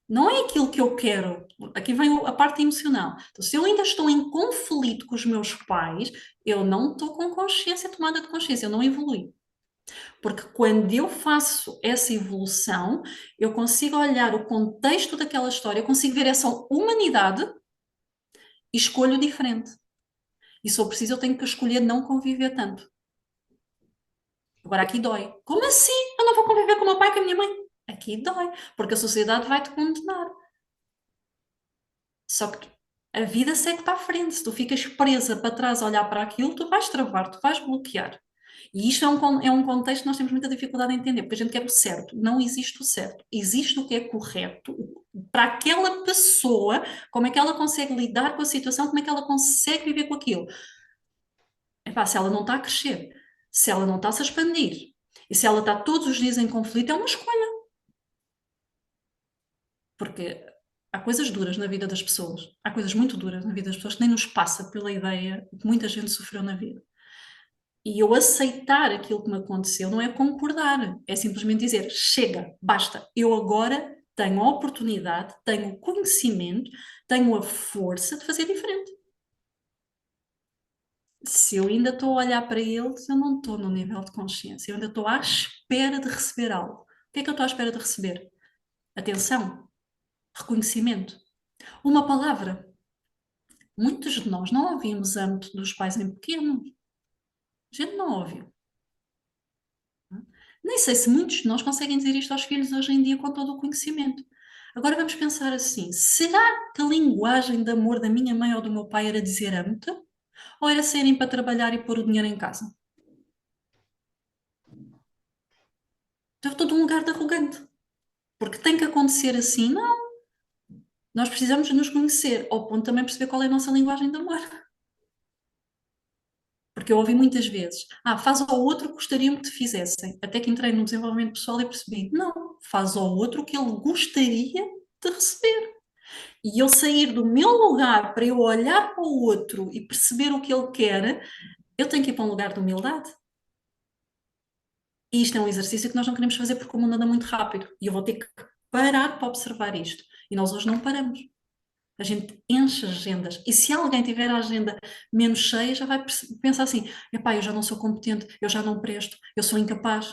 Não é aquilo que eu quero. Aqui vem a parte emocional. Então, se eu ainda estou em conflito com os meus pais, eu não estou com consciência, tomada de consciência, eu não evolui. Porque quando eu faço essa evolução, eu consigo olhar o contexto daquela história, eu consigo ver essa humanidade e escolho diferente. E se eu preciso, eu tenho que escolher não conviver tanto. Agora aqui dói. Como assim? Eu não vou conviver com o meu pai e com a minha mãe? Aqui dói, porque a sociedade vai te condenar. Só que a vida segue para a frente. Se tu ficas presa para trás a olhar para aquilo, tu vais travar, tu vais bloquear. E isto é um contexto que nós temos muita dificuldade em entender, porque a gente quer o certo. Não existe o certo. Existe o que é correto para aquela pessoa, como é que ela consegue lidar com a situação, como é que ela consegue viver com aquilo. Epá, se ela não está a crescer, se ela não está a se expandir, e se ela está todos os dias em conflito, é uma escolha. Porque há coisas duras na vida das pessoas, há coisas muito duras na vida das pessoas que nem nos passa pela ideia que muita gente sofreu na vida. E eu aceitar aquilo que me aconteceu não é concordar, é simplesmente dizer: chega, basta, eu agora tenho a oportunidade, tenho o conhecimento, tenho a força de fazer diferente. Se eu ainda estou a olhar para eles, eu não estou no nível de consciência, eu ainda estou à espera de receber algo. O que é que eu estou à espera de receber? Atenção, reconhecimento, uma palavra. Muitos de nós não ouvimos âmbito dos pais em pequeno. A gente não ouviu. Nem sei se muitos de nós conseguem dizer isto aos filhos hoje em dia com todo o conhecimento. Agora vamos pensar assim: será que a linguagem de amor da minha mãe ou do meu pai era dizer amo-te? Ou era saírem para trabalhar e pôr o dinheiro em casa? Teve todo um lugar de arrogante. Porque tem que acontecer assim? Não. Nós precisamos de nos conhecer, ao ponto de também perceber qual é a nossa linguagem de amor. Porque eu ouvi muitas vezes: faz ao outro o que gostariam que te fizessem. Até que entrei no desenvolvimento pessoal e percebi: não, faz ao outro o que ele gostaria de receber. E eu sair do meu lugar para eu olhar para o outro e perceber o que ele quer, eu tenho que ir para um lugar de humildade. E isto é um exercício que nós não queremos fazer porque o mundo anda muito rápido. E eu vou ter que parar para observar isto. E nós hoje não paramos. A gente enche agendas. E se alguém tiver a agenda menos cheia, já vai pensar assim: epá, eu já não sou competente, eu já não presto, eu sou incapaz.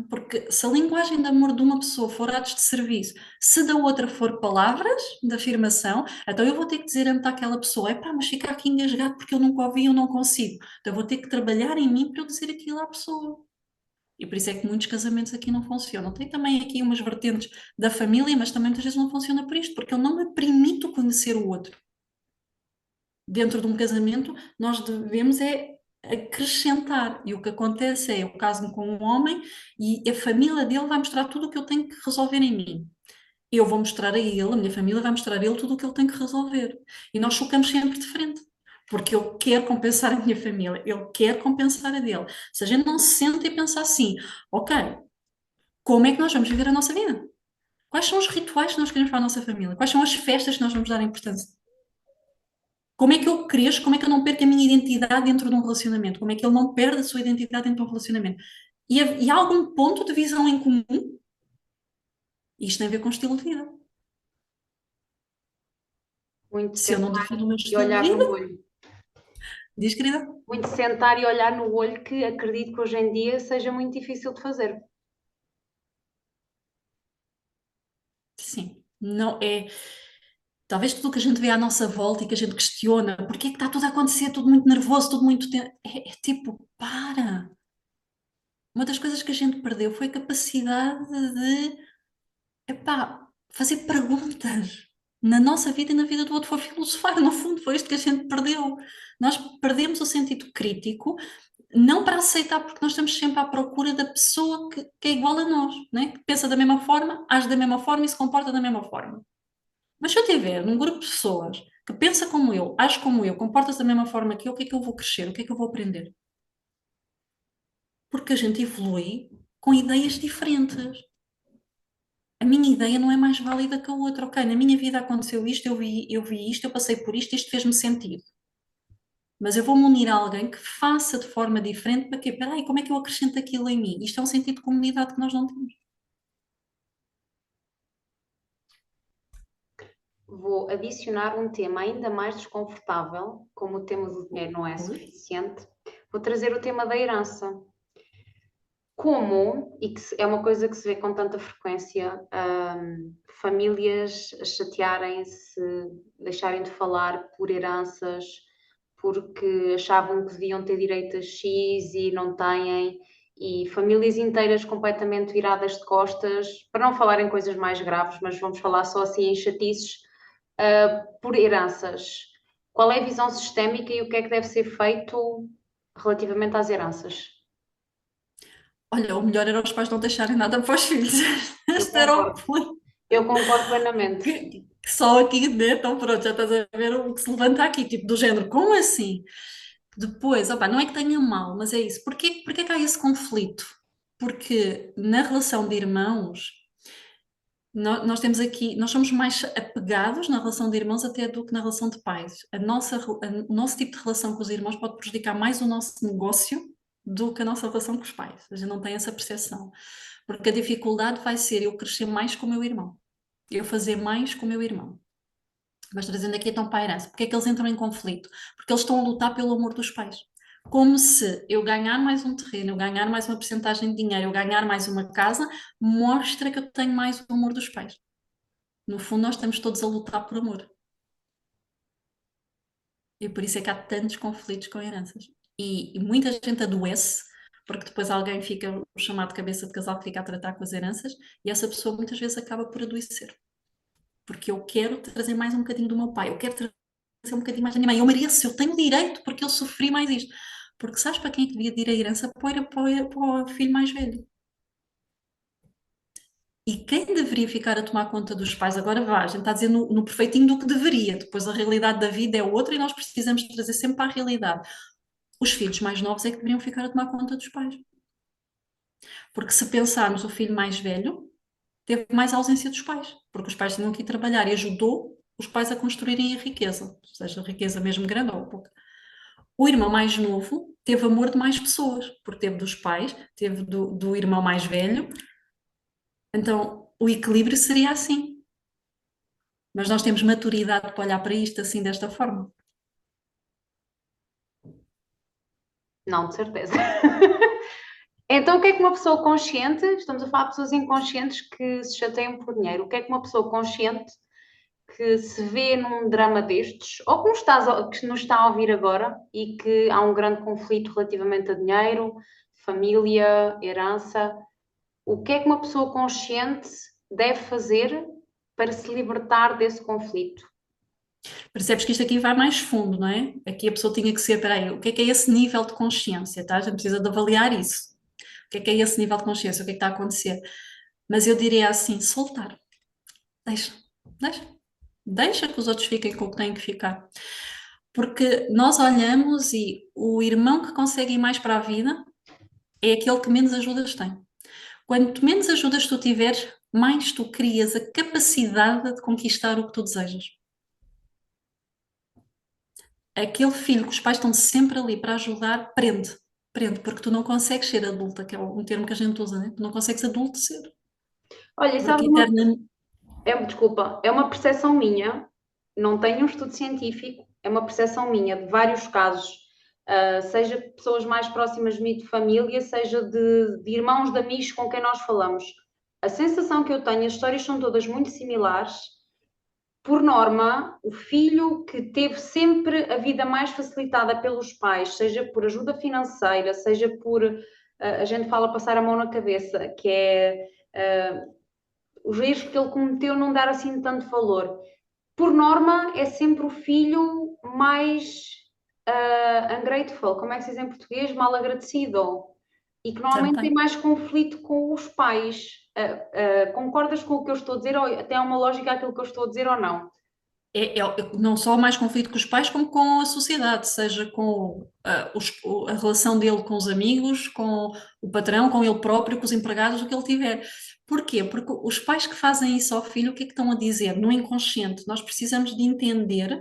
Porque se a linguagem de amor de uma pessoa for atos de serviço, se da outra for palavras de afirmação, então eu vou ter que dizer ante àquela pessoa: epá, mas fica aqui engasgado porque eu nunca ouvi, eu não consigo. Então eu vou ter que trabalhar em mim para eu dizer aquilo à pessoa. E por isso é que muitos casamentos aqui não funcionam. Tem também aqui umas vertentes da família, mas também muitas vezes não funciona por isto, porque eu não me permito conhecer o outro. Dentro de um casamento, nós devemos acrescentar. E o que acontece é: eu caso-me com um homem e a família dele vai mostrar tudo o que eu tenho que resolver em mim. Eu vou mostrar a ele, a minha família vai mostrar a ele tudo o que ele tem que resolver. E nós chocamos sempre de frente. Porque eu quero compensar a minha família, ele quer compensar a dele. Se a gente não se senta e pensa assim: ok, como é que nós vamos viver a nossa vida? Quais são os rituais que nós queremos para a nossa família? Quais são as festas que nós vamos dar importância? Como é que eu cresço? Como é que eu não perco a minha identidade dentro de um relacionamento? Como é que ele não perde a sua identidade dentro de um relacionamento? E há algum ponto de visão em comum? Isto tem a ver com estilo de vida. Muito Se eu não sentar defino o meu e estilo de olhar vida, no olho. diz, querida? Muito sentar e olhar no olho, que acredito que hoje em dia seja muito difícil de fazer. Sim. Não é. Talvez tudo o que a gente vê à nossa volta e que a gente questiona, porque é que está tudo a acontecer, tudo muito nervoso, tudo muito. É tipo, para! Uma das coisas que a gente perdeu foi a capacidade de, epá, fazer perguntas na nossa vida e na vida do outro. Foi filosofar, no fundo, foi isto que a gente perdeu. Nós perdemos o sentido crítico, não para aceitar, porque nós estamos sempre à procura da pessoa que é igual a nós, né? Que pensa da mesma forma, age da mesma forma e se comporta da mesma forma. Mas se eu tiver num grupo de pessoas que pensa como eu, age como eu, comporta-se da mesma forma que eu, o que é que eu vou crescer? O que é que eu vou aprender? Porque a gente evolui com ideias diferentes. A minha ideia não é mais válida que a outra. Ok, na minha vida aconteceu isto, eu vi isto, eu passei por isto fez-me sentido. Mas eu vou-me unir a alguém que faça de forma diferente para quê? Espera aí, como é que eu acrescento aquilo em mim? Isto é um sentido de comunidade que nós não temos. Vou adicionar um tema ainda mais desconfortável, como o tema do dinheiro não é Ui. suficiente. Vou trazer o tema da herança. Como, e é uma coisa que se vê com tanta frequência, famílias a chatearem-se, deixarem de falar por heranças, porque achavam que deviam ter direito a X e não têm, e famílias inteiras completamente viradas de costas, para não falar em coisas mais graves, mas vamos falar só assim em chatices, por heranças. Qual é a visão sistémica e o que é que deve ser feito relativamente às heranças? Olha, o melhor era os pais não deixarem nada para os filhos. Eu Este era o concordo. ponto. Eu concordo plenamente. Que só aqui, né? Então pronto, já estás a ver o que se levanta aqui, tipo do género, como assim? Depois, opa, não é que tenha mal, mas é isso. Porquê que há esse conflito? Porque na relação de irmãos, nós temos aqui, nós somos mais apegados na relação de irmãos até do que na relação de pais. O nosso tipo de relação com os irmãos pode prejudicar mais o nosso negócio do que a nossa relação com os pais. A gente não tem essa percepção. Porque a dificuldade vai ser eu crescer mais com o meu irmão, eu fazer mais com o meu irmão. Mas trazendo aqui então para a herança, porque é que eles entram em conflito? Porque eles estão a lutar pelo amor dos pais. Como se eu ganhar mais um terreno, eu ganhar mais uma porcentagem de dinheiro, eu ganhar mais uma casa, mostra que eu tenho mais o amor dos pais. No fundo, nós estamos todos a lutar por amor. E por isso é que há tantos conflitos com heranças. E muita gente adoece, porque depois alguém fica, o chamado cabeça de casal, que fica a tratar com as heranças, e essa pessoa muitas vezes acaba por adoecer. Porque eu quero trazer mais um bocadinho do meu pai, eu quero trazer um bocadinho mais da minha mãe, eu mereço, eu tenho direito, porque eu sofri mais isto. Porque sabes para quem é que devia ir a herança? Para o filho mais velho. E quem deveria ficar a tomar conta dos pais, agora vá, a gente está a dizer no perfeitinho do que deveria, depois a realidade da vida é outra e nós precisamos trazer sempre para a realidade. Os filhos mais novos é que deveriam ficar a tomar conta dos pais. Porque se pensarmos o filho mais velho, teve mais ausência dos pais, porque os pais tinham que ir trabalhar e ajudou os pais a construírem a riqueza, seja a riqueza mesmo grande ou pouca. O irmão mais novo teve amor de mais pessoas, porque teve dos pais, teve do irmão mais velho. Então, o equilíbrio seria assim. Mas nós temos maturidade para olhar para isto assim, desta forma. Não, de certeza. Então, o que é que uma pessoa consciente, estamos a falar de pessoas inconscientes que se chateiam por dinheiro, o que é que uma pessoa consciente que se vê num drama destes, ou que nos está a ouvir agora e que há um grande conflito relativamente a dinheiro, família, herança, o que é que uma pessoa consciente deve fazer para se libertar desse conflito? Percebes que isto aqui vai mais fundo, não é? Aqui a pessoa tinha que ser, peraí, o que é esse nível de consciência, tá? A gente precisa de avaliar isso. O que é esse nível de consciência? O que é que está a acontecer? Mas eu diria assim, soltar. Deixa, deixa. Deixa que os outros fiquem com o que têm que ficar. Porque nós olhamos e o irmão que consegue ir mais para a vida é aquele que menos ajudas tem. Quanto menos ajudas tu tiveres, mais tu crias a capacidade de conquistar o que tu desejas. Aquele filho que os pais estão sempre ali para ajudar, prende. Prende, porque tu não consegues ser adulta, que é um termo que a gente usa, né? Tu não consegues adultecer. Olha, Porque sabe eternamente. desculpa, é uma percepção minha, não tenho um estudo científico, é uma percepção minha de vários casos, seja de pessoas mais próximas de mim de família, seja de irmãos de amigos com quem nós falamos. A sensação que eu tenho, as histórias são todas muito similares. Por norma, o filho que teve sempre a vida mais facilitada pelos pais, seja por ajuda financeira, seja por, a gente fala passar a mão na cabeça, que é os erros que ele cometeu não dar assim tanto valor. Por norma, é sempre o filho mais ungrateful, como é que se diz em português? Mal agradecido. E que normalmente tem Também. mais conflito com os pais. Concordas com o que eu estou a dizer? Ou tem uma lógica aquilo que eu estou a dizer ou não? não só mais conflito com os pais, como com a sociedade, seja com a relação dele com os amigos, com o patrão, com ele próprio, com os empregados, o que ele tiver. Porquê? Porque os pais que fazem isso ao filho, o que é que estão a dizer? No inconsciente, nós precisamos de entender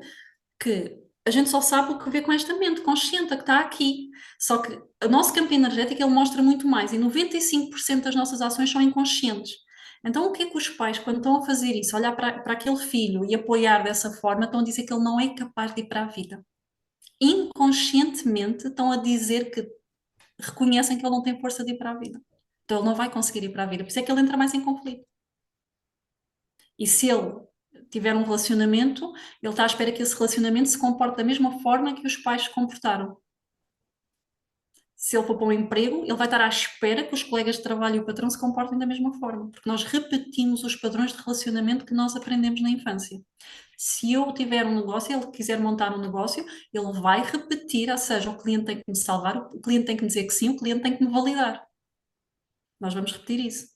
que a gente só sabe o que vê com esta mente consciente, a que está aqui. Só que o nosso campo energético ele mostra muito mais e 95% das nossas ações são inconscientes. Então, o que é que os pais, quando estão a fazer isso, olhar para aquele filho e apoiar dessa forma, estão a dizer que ele não é capaz de ir para a vida? Inconscientemente estão a dizer que reconhecem que ele não tem força de ir para a vida. Então, ele não vai conseguir ir para a vida. Por isso é que ele entra mais em conflito. E se ele tiver um relacionamento, ele está à espera que esse relacionamento se comporte da mesma forma que os pais se comportaram. Se ele for para um emprego, ele vai estar à espera que os colegas de trabalho e o patrão se comportem da mesma forma, porque nós repetimos os padrões de relacionamento que nós aprendemos na infância. Se eu tiver um negócio e ele quiser montar um negócio, ele vai repetir, ou seja, o cliente tem que me salvar, o cliente tem que me dizer que sim, o cliente tem que me validar. Nós vamos repetir isso.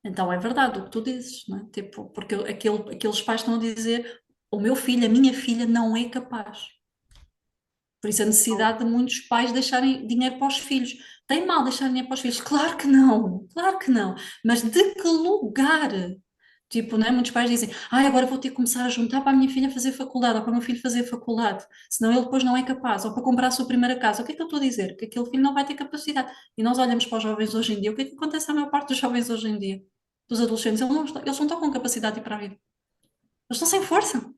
Então é verdade o que tu dizes, não é? Tipo, porque aqueles pais estão a dizer: o meu filho, a minha filha não é capaz. Por isso a necessidade de muitos pais deixarem dinheiro para os filhos. Tem mal deixar dinheiro para os filhos? Claro que não, claro que não. Mas de que lugar? Tipo, né? Muitos pais dizem: agora vou ter que começar a juntar para a minha filha fazer faculdade, ou para o meu filho fazer faculdade, senão ele depois não é capaz, ou para comprar a sua primeira casa. O que é que eu estou a dizer? Que aquele filho não vai ter capacidade. E nós olhamos para os jovens hoje em dia, o que é que acontece à maior parte dos jovens hoje em dia? Dos adolescentes, eles não estão com capacidade de ir para a vida. Eles estão sem força. Eles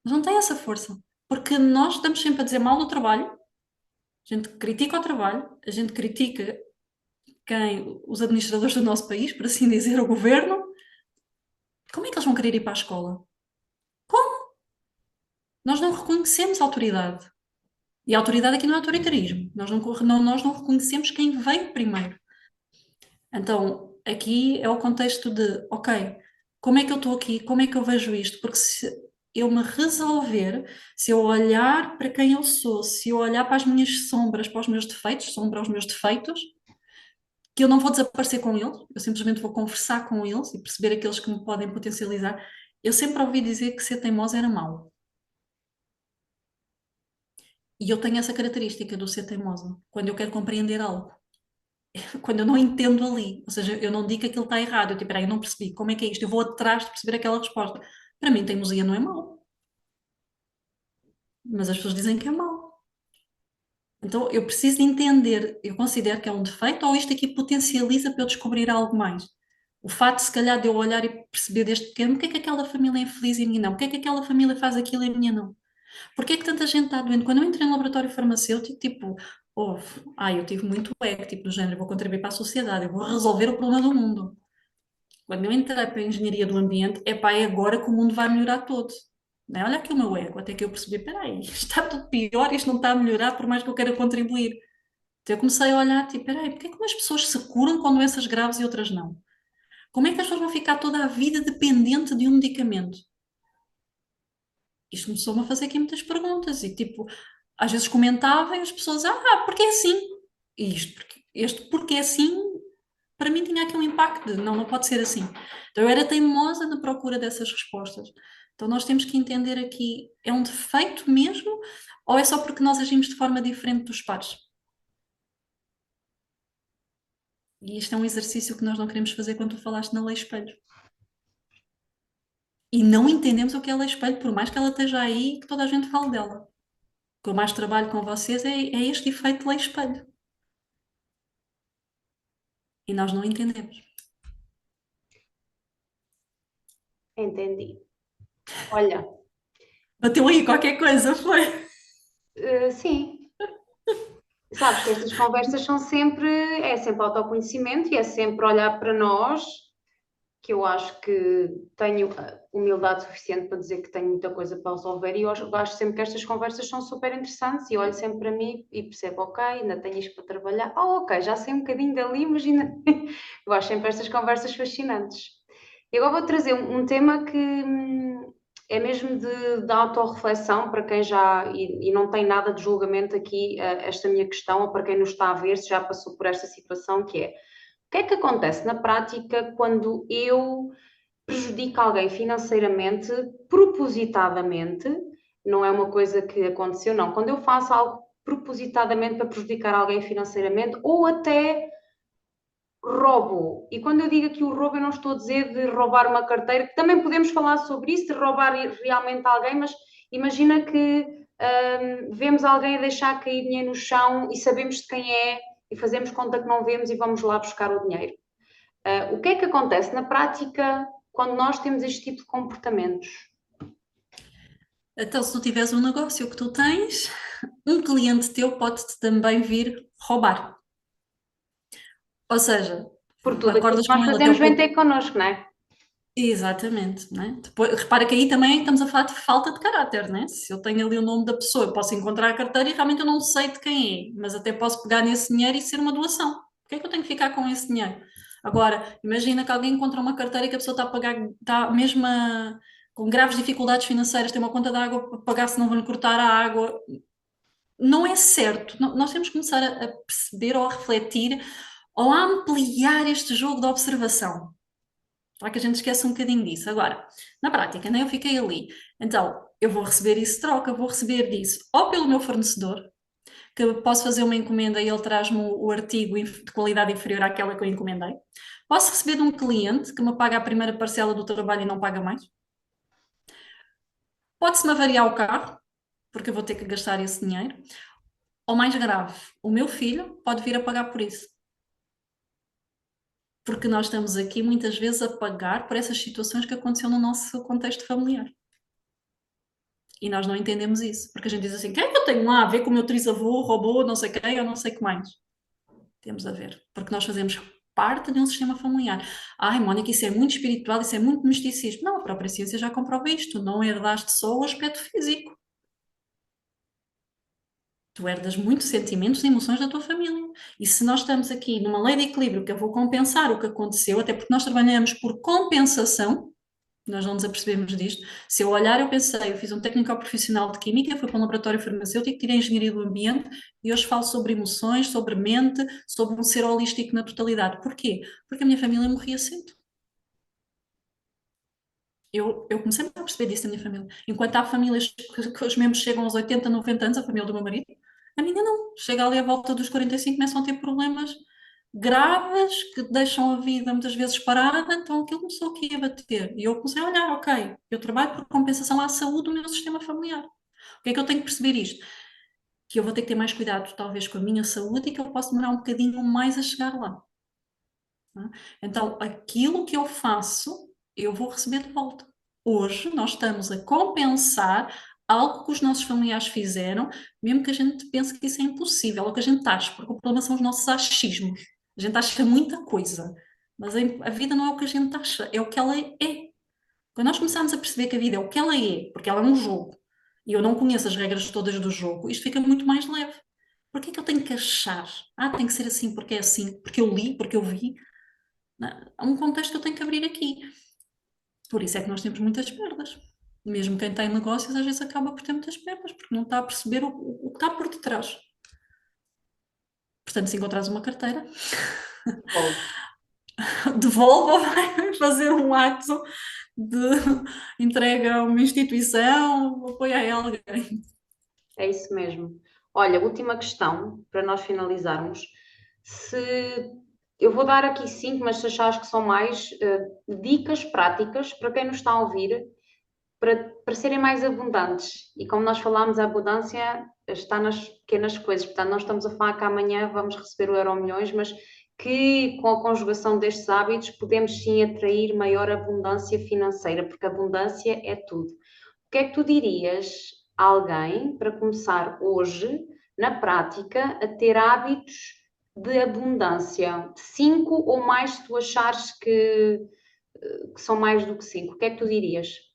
não têm essa força. Porque nós estamos sempre a dizer mal do trabalho, a gente critica o trabalho, a gente critica os administradores do nosso país, por assim dizer, o governo. Como é que eles vão querer ir para a escola? Como? Nós não reconhecemos a autoridade. E a autoridade aqui não é autoritarismo. Nós não reconhecemos quem veio primeiro. Então, aqui é o contexto de, ok, como é que eu estou aqui? Como é que eu vejo isto? Porque se eu me resolver, se eu olhar para quem eu sou, se eu olhar para as minhas sombras, para os meus defeitos, sombra aos meus defeitos, que eu não vou desaparecer com eles, eu simplesmente vou conversar com eles e perceber aqueles que me podem potencializar. Eu sempre ouvi dizer que ser teimosa era mau. E eu tenho essa característica do ser teimosa, quando eu quero compreender algo. Quando eu não entendo ali, ou seja, eu não digo que aquilo está errado, eu tipo, peraí, eu não percebi, como é que é isto? Eu vou atrás de perceber aquela resposta. Para mim, teimosia não é mau, mas as pessoas dizem que é mau. Então, eu preciso de entender, eu considero que é um defeito ou isto aqui potencializa para eu descobrir algo mais. O fato, se calhar, de eu olhar e perceber desde pequeno, porque é que aquela família é infeliz e a minha não? Porque é que aquela família faz aquilo e a minha não? Porque é que tanta gente está doente? Quando eu entrei no laboratório farmacêutico, tipo, eu tive muito ego, tipo, do género, eu vou contribuir para a sociedade, eu vou resolver o problema do mundo. Quando eu entrei para a engenharia do ambiente, é agora que o mundo vai melhorar todo. Né? Olha aqui o meu ego, até que eu percebi, peraí, está tudo pior, isto não está a melhorar, por mais que eu queira contribuir. Então eu comecei a olhar, tipo, peraí, porque é que umas pessoas se curam com doenças graves e outras não? Como é que as pessoas vão ficar toda a vida dependente de um medicamento? Isto começou-me a fazer aqui muitas perguntas e, tipo, às vezes comentava e as pessoas, porque é assim? E este porque é assim, para mim tinha aqui um impacto de, não pode ser assim. Então eu era teimosa na procura dessas respostas. Então nós temos que entender aqui, é um defeito mesmo ou é só porque nós agimos de forma diferente dos pares? E isto é um exercício que nós não queremos fazer quando tu falaste na lei espelho. E não entendemos o que é a lei espelho, por mais que ela esteja aí e que toda a gente fale dela. O que eu mais trabalho com vocês é este efeito de lei espelho. E nós não entendemos. Entendi. Olha, Bateu aí qualquer coisa, foi? sim, sabes que estas conversas é sempre autoconhecimento e é sempre olhar para nós, que eu acho que tenho humildade suficiente para dizer que tenho muita coisa para resolver e eu acho sempre que estas conversas são super interessantes e olho sempre para mim e percebo, ok, ainda tenho isto para trabalhar, ok, já sei um bocadinho dali, mas ainda... eu acho sempre estas conversas fascinantes. E agora vou trazer um tema que é mesmo de autorreflexão para quem e não tem nada de julgamento aqui, esta minha questão, ou para quem nos está a ver, se já passou por esta situação, que é, o que é que acontece na prática quando eu prejudica alguém financeiramente, propositadamente, não é uma coisa que aconteceu, não. Quando eu faço algo propositadamente para prejudicar alguém financeiramente, ou até roubo. E quando eu digo aqui o roubo, eu não estou a dizer de roubar uma carteira, que também podemos falar sobre isso, de roubar realmente alguém, mas imagina que vemos alguém a deixar cair dinheiro no chão e sabemos de quem é e fazemos conta que não vemos e vamos lá buscar o dinheiro. O que é que acontece na prática quando nós temos este tipo de comportamentos? Então, se tu tiveres um negócio que tu tens, um cliente teu pode-te também vir roubar. Ou seja, Por tudo aquilo acordas que nós com ele até fazemos o vem ponto. ter connosco, não é? Exatamente, né? Depois, repara que aí também estamos a falar de falta de caráter, né? Se eu tenho ali o nome da pessoa, eu posso encontrar a carteira e realmente eu não sei de quem é, mas até posso pegar nesse dinheiro e ser uma doação. Porquê é que eu tenho que ficar com esse dinheiro? Agora, imagina que alguém encontra uma carteira e que a pessoa está a pagar, está mesmo com graves dificuldades financeiras, tem uma conta de água para pagar se não vão lhe cortar a água. Não é certo. Nós temos que começar a perceber ou a refletir ou a ampliar este jogo de observação. Para que a gente esqueça um bocadinho disso. Agora, na prática, né, eu fiquei ali. Então, eu vou receber isso de troca, vou receber disso ou pelo meu fornecedor, que eu posso fazer uma encomenda e ele traz-me o artigo de qualidade inferior àquela que eu encomendei. Posso receber de um cliente que me paga a primeira parcela do trabalho e não paga mais. Pode-se-me avariar o carro, porque eu vou ter que gastar esse dinheiro. Ou mais grave, o meu filho pode vir a pagar por isso. Porque nós estamos aqui muitas vezes a pagar por essas situações que aconteceram no nosso contexto familiar. E nós não entendemos isso, porque a gente diz assim: quem é que eu tenho lá a ver com o meu trisavô, roubou, não sei quem, ou não sei o que mais? Temos a ver, porque nós fazemos parte de um sistema familiar. Ai, Mónica, isso é muito espiritual, isso é muito misticismo. Não, a própria ciência já comprova isto, não herdaste só o aspecto físico. Tu herdas muitos sentimentos e emoções da tua família. E se nós estamos aqui numa lei de equilíbrio que eu vou compensar o que aconteceu, até porque nós trabalhamos por compensação, nós não nos apercebemos disto. Se eu olhar, eu pensei, eu fiz um técnico profissional de química, fui para um laboratório farmacêutico, tirei engenharia do ambiente e hoje falo sobre emoções, sobre mente, sobre um ser holístico na totalidade. Porquê? Porque a minha família morria cedo. Eu comecei a perceber disso da minha família. Enquanto há famílias que os membros chegam aos 80, 90 anos, a família do meu marido, a minha não. Chega ali à volta dos 45, começam a ter problemas graves que deixam a vida muitas vezes parada, então aquilo começou aqui a bater. E eu comecei a olhar, ok, eu trabalho por compensação à saúde do meu sistema familiar. O que é que eu tenho que perceber isto? Que eu vou ter que ter mais cuidado, talvez, com a minha saúde e que eu posso demorar um bocadinho mais a chegar lá. Tá? Então, aquilo que eu faço, eu vou receber de volta. Hoje, nós estamos a compensar algo que os nossos familiares fizeram, mesmo que a gente pense que isso é impossível, ou que a gente ache, porque o problema são os nossos achismos. A gente acha muita coisa, mas a vida não é o que a gente acha, é o que ela é. Quando nós começamos a perceber que a vida é o que ela é, porque ela é um jogo, e eu não conheço as regras todas do jogo, isto fica muito mais leve. Porquê é que eu tenho que achar? Ah, tem que ser assim porque é assim, porque eu li, porque eu vi. Há um contexto que eu tenho que abrir aqui. Por isso é que nós temos muitas perdas. Mesmo quem tem negócios às vezes acaba por ter muitas perdas, porque não está a perceber o que está por detrás. Portanto, se encontrares uma carteira, devolva ou vai fazer um ato de entrega a uma instituição, apoia alguém. É isso mesmo. Olha, última questão para nós finalizarmos. Se eu vou dar aqui cinco, mas se achares que são mais, dicas práticas para quem nos está a ouvir, para serem mais abundantes. E como nós falámos, a abundância está nas pequenas coisas. Portanto, nós estamos a falar que amanhã vamos receber o Euro Milhões, mas que com a conjugação destes hábitos podemos sim atrair maior abundância financeira, porque abundância é tudo. O que é que tu dirias a alguém para começar hoje, na prática, a ter hábitos de abundância? Cinco ou mais, se tu achares que são mais do que cinco, o que é que tu dirias?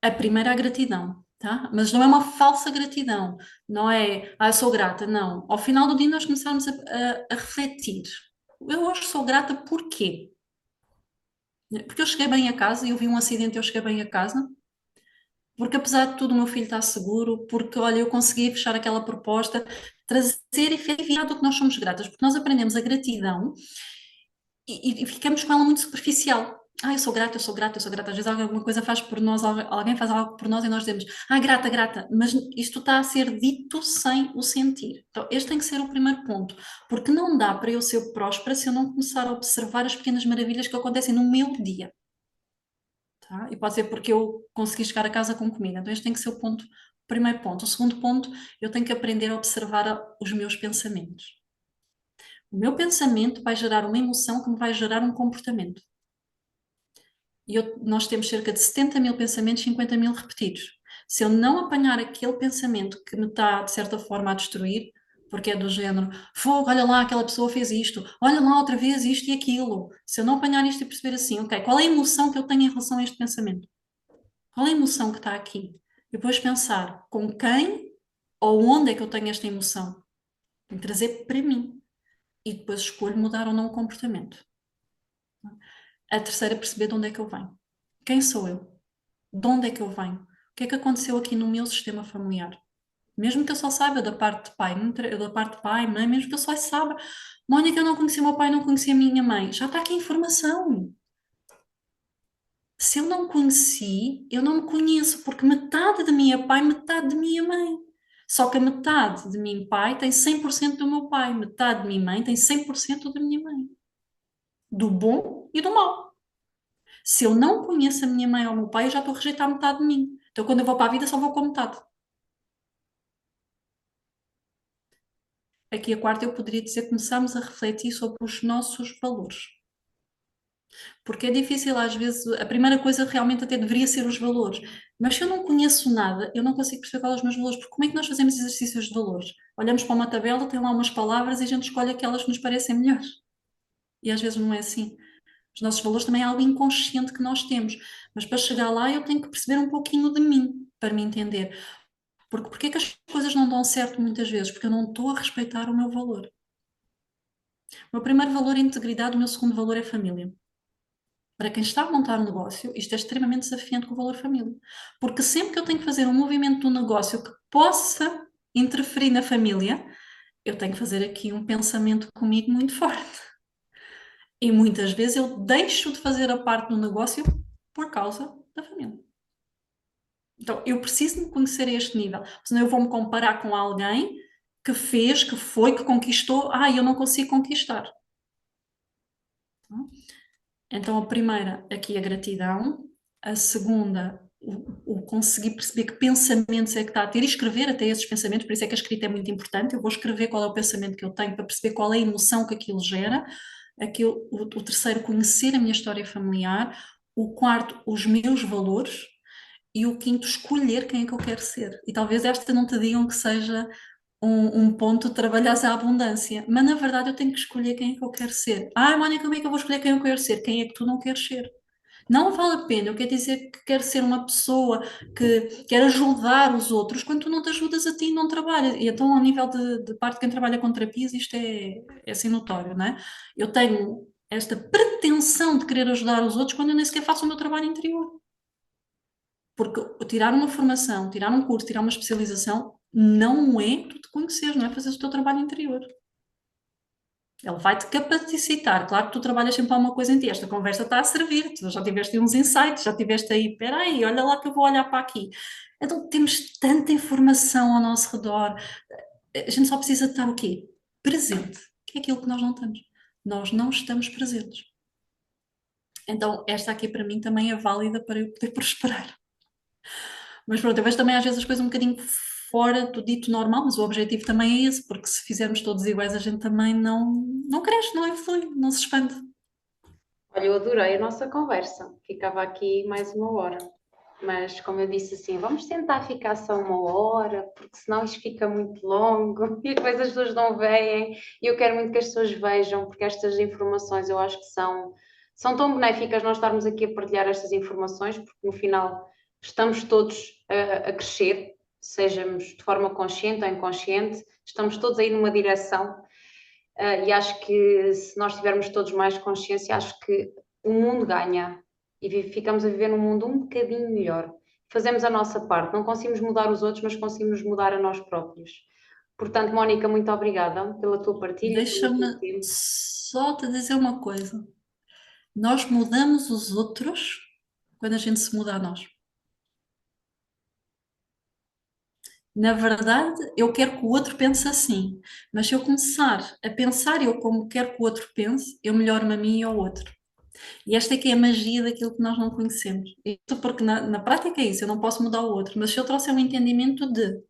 A primeira é a gratidão, tá? Mas não é uma falsa gratidão, não é, eu sou grata, não. Ao final do dia nós começamos a refletir. Eu hoje sou grata porquê? Porque eu cheguei bem a casa e eu vi um acidente e eu cheguei bem a casa. Porque apesar de tudo o meu filho está seguro, porque olha, eu consegui fechar aquela proposta, trazer efetividade do que nós somos gratas, porque nós aprendemos a gratidão e ficamos com ela muito superficial. eu sou grata, eu sou grata, eu sou grata. Às vezes alguma coisa faz por nós, alguém faz algo por nós e nós dizemos, grata, grata, mas isto está a ser dito sem o sentir. Então, este tem que ser o primeiro ponto, porque não dá para eu ser próspera se eu não começar a observar as pequenas maravilhas que acontecem no meu dia. Tá? E pode ser porque eu consegui chegar a casa com comida. Então, este tem que ser o ponto, o primeiro ponto. O segundo ponto, eu tenho que aprender a observar os meus pensamentos. O meu pensamento vai gerar uma emoção que me vai gerar um comportamento. E nós temos cerca de 70 mil pensamentos, 50 mil repetidos. Se eu não apanhar aquele pensamento que me está, de certa forma, a destruir, porque é do género, fogo, olha lá, aquela pessoa fez isto, olha lá outra vez isto e aquilo. Se eu não apanhar isto e perceber assim, ok, qual é a emoção que eu tenho em relação a este pensamento? Qual é a emoção que está aqui? E depois pensar com quem ou onde é que eu tenho esta emoção? E trazer para mim. E depois escolho mudar ou não o comportamento. A terceira é perceber de onde é que eu venho. Quem sou eu? De onde é que eu venho? O que é que aconteceu aqui no meu sistema familiar? Mesmo que eu só saiba da parte de pai, da parte de pai, mãe, mesmo que eu só saiba, Mónica, eu não conhecia o meu pai, não conhecia a minha mãe, já está aqui a informação. Se eu não conheci, eu não me conheço, porque metade de mim é pai, metade de mim é mãe. Só que a metade de mim pai tem 100% do meu pai, metade de minha mãe tem 100% da minha mãe. Do bom e do mau. Se eu não conheço a minha mãe ou o meu pai, eu já estou a rejeitar metade de mim. Então, quando eu vou para a vida, só vou com metade. Aqui a quarta eu poderia dizer que começamos a refletir sobre os nossos valores. Porque é difícil às vezes, a primeira coisa realmente até deveria ser os valores. Mas se eu não conheço nada, eu não consigo perceber quais são os meus valores. Porque como é que nós fazemos exercícios de valores? Olhamos para uma tabela, tem lá umas palavras e a gente escolhe aquelas que nos parecem melhores. E às vezes não é assim. Os nossos valores também é algo inconsciente que nós temos. Mas para chegar lá eu tenho que perceber um pouquinho de mim, para me entender. Porque é que as coisas não dão certo muitas vezes? Porque eu não estou a respeitar o meu valor. O meu primeiro valor é integridade, o meu segundo valor é família. Para quem está a montar um negócio, isto é extremamente desafiante com o valor família. Porque sempre que eu tenho que fazer um movimento do negócio que possa interferir na família, eu tenho que fazer aqui um pensamento comigo muito forte. E muitas vezes eu deixo de fazer a parte do negócio por causa da família. Então, eu preciso me conhecer a este nível, senão eu vou-me comparar com alguém que fez, que foi, que conquistou. Eu não consigo conquistar. Então, a primeira, aqui a gratidão. A segunda, o conseguir perceber que pensamentos é que está a ter e escrever até esses pensamentos, por isso é que a escrita é muito importante. Eu vou escrever qual é o pensamento que eu tenho para perceber qual é a emoção que aquilo gera. O terceiro, conhecer a minha história familiar. O quarto, os meus valores. E o quinto, escolher quem é que eu quero ser. E talvez esta não te digam que seja um ponto de trabalhar a abundância, mas na verdade eu tenho que escolher quem é que eu quero ser. Mónica, como é que eu vou escolher quem eu quero ser? Quem é que tu não queres ser? Não vale a pena, eu quero dizer que quero ser uma pessoa que quer ajudar os outros quando tu não te ajudas a ti e não trabalhas. E então, ao nível de parte de quem trabalha com terapias, isto é assim notório, não é? Eu tenho esta pretensão de querer ajudar os outros quando eu nem sequer faço o meu trabalho interior. Porque tirar uma formação, tirar um curso, tirar uma especialização, não é tu te conheceres, não é fazer o teu trabalho interior. Ele vai-te capacitar. Claro que tu trabalhas sempre alguma coisa em ti. Esta conversa está a servir. Tu já tiveste uns insights, já tiveste aí, espera aí, olha lá que eu vou olhar para aqui. Então temos tanta informação ao nosso redor. A gente só precisa de estar o quê? Presente. Que é aquilo que nós não estamos. Nós não estamos presentes. Então esta aqui para mim também é válida para eu poder prosperar. Mas pronto, eu vejo também às vezes as coisas um bocadinho fora do dito normal, mas o objetivo também é esse, porque se fizermos todos iguais a gente também não cresce, não evolui, não se expande. Olha, eu adorei a nossa conversa. Ficava aqui mais uma hora. Mas, como eu disse assim, vamos tentar ficar só uma hora, porque senão isto fica muito longo e depois as pessoas não veem. E eu quero muito que as pessoas vejam, porque estas informações eu acho que são tão benéficas nós estarmos aqui a partilhar estas informações, porque no final estamos todos a crescer, sejamos de forma consciente ou inconsciente, estamos todos aí numa direção. E acho que se nós tivermos todos mais consciência, acho que o mundo ganha e ficamos a viver num mundo um bocadinho melhor. Fazemos a nossa parte, não conseguimos mudar os outros, mas conseguimos mudar a nós próprios. Portanto, Mónica, muito obrigada pela tua partilha, pelo teu Deixa-me tempo. só te dizer uma coisa. Nós mudamos os outros quando a gente se muda a nós. Na verdade, eu quero que o outro pense assim, mas se eu começar a pensar eu como quero que o outro pense, eu melhoro-me a mim e ao outro. E esta é que é a magia daquilo que nós não conhecemos. Isto porque na prática é isso, eu não posso mudar o outro, mas se eu trouxer um entendimento de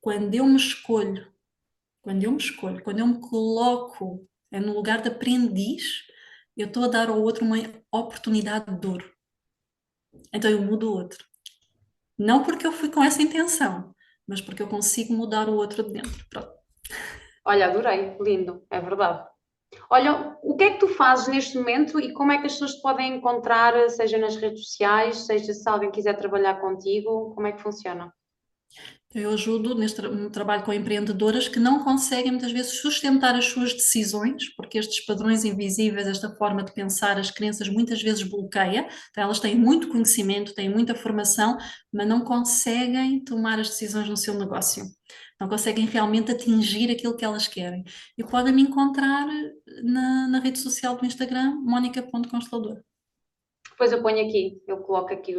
quando eu me escolho, quando eu me coloco no lugar de aprendiz, eu estou a dar ao outro uma oportunidade de ouro. Então eu mudo o outro. Não porque eu fui com essa intenção, mas porque eu consigo mudar o outro de dentro. Pronto. Olha, adorei, lindo, é verdade. Olha, o que é que tu fazes neste momento e como é que as pessoas te podem encontrar, seja nas redes sociais, seja se alguém quiser trabalhar contigo, como é que funciona? Eu ajudo no trabalho com empreendedoras que não conseguem muitas vezes sustentar as suas decisões, porque estes padrões invisíveis, esta forma de pensar, as crenças muitas vezes bloqueia. Então, elas têm muito conhecimento, têm muita formação, mas não conseguem tomar as decisões no seu negócio. Não conseguem realmente atingir aquilo que elas querem. E podem me encontrar na rede social do Instagram, monica.constelador. Depois eu ponho aqui, eu coloco aqui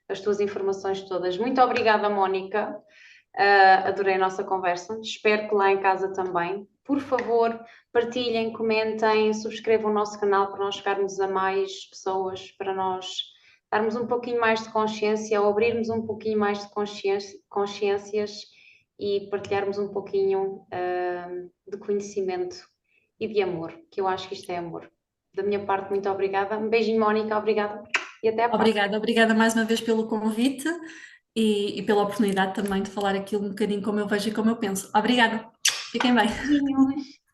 as tuas informações todas. Muito obrigada, Mónica. Adorei a nossa conversa. Espero que lá em casa também. Por favor, partilhem, comentem, subscrevam o nosso canal para nós chegarmos a mais pessoas, para nós darmos um pouquinho mais de consciência, ou abrirmos um pouquinho mais de consciências e partilharmos um pouquinho de conhecimento e de amor, que eu acho que isto é amor. Da minha parte, muito obrigada. Um beijinho, Mónica, obrigada e até à próxima. Obrigada mais uma vez pelo convite e pela oportunidade também de falar aquilo um bocadinho como eu vejo e como eu penso. Obrigada, fiquem bem. Beijinhos.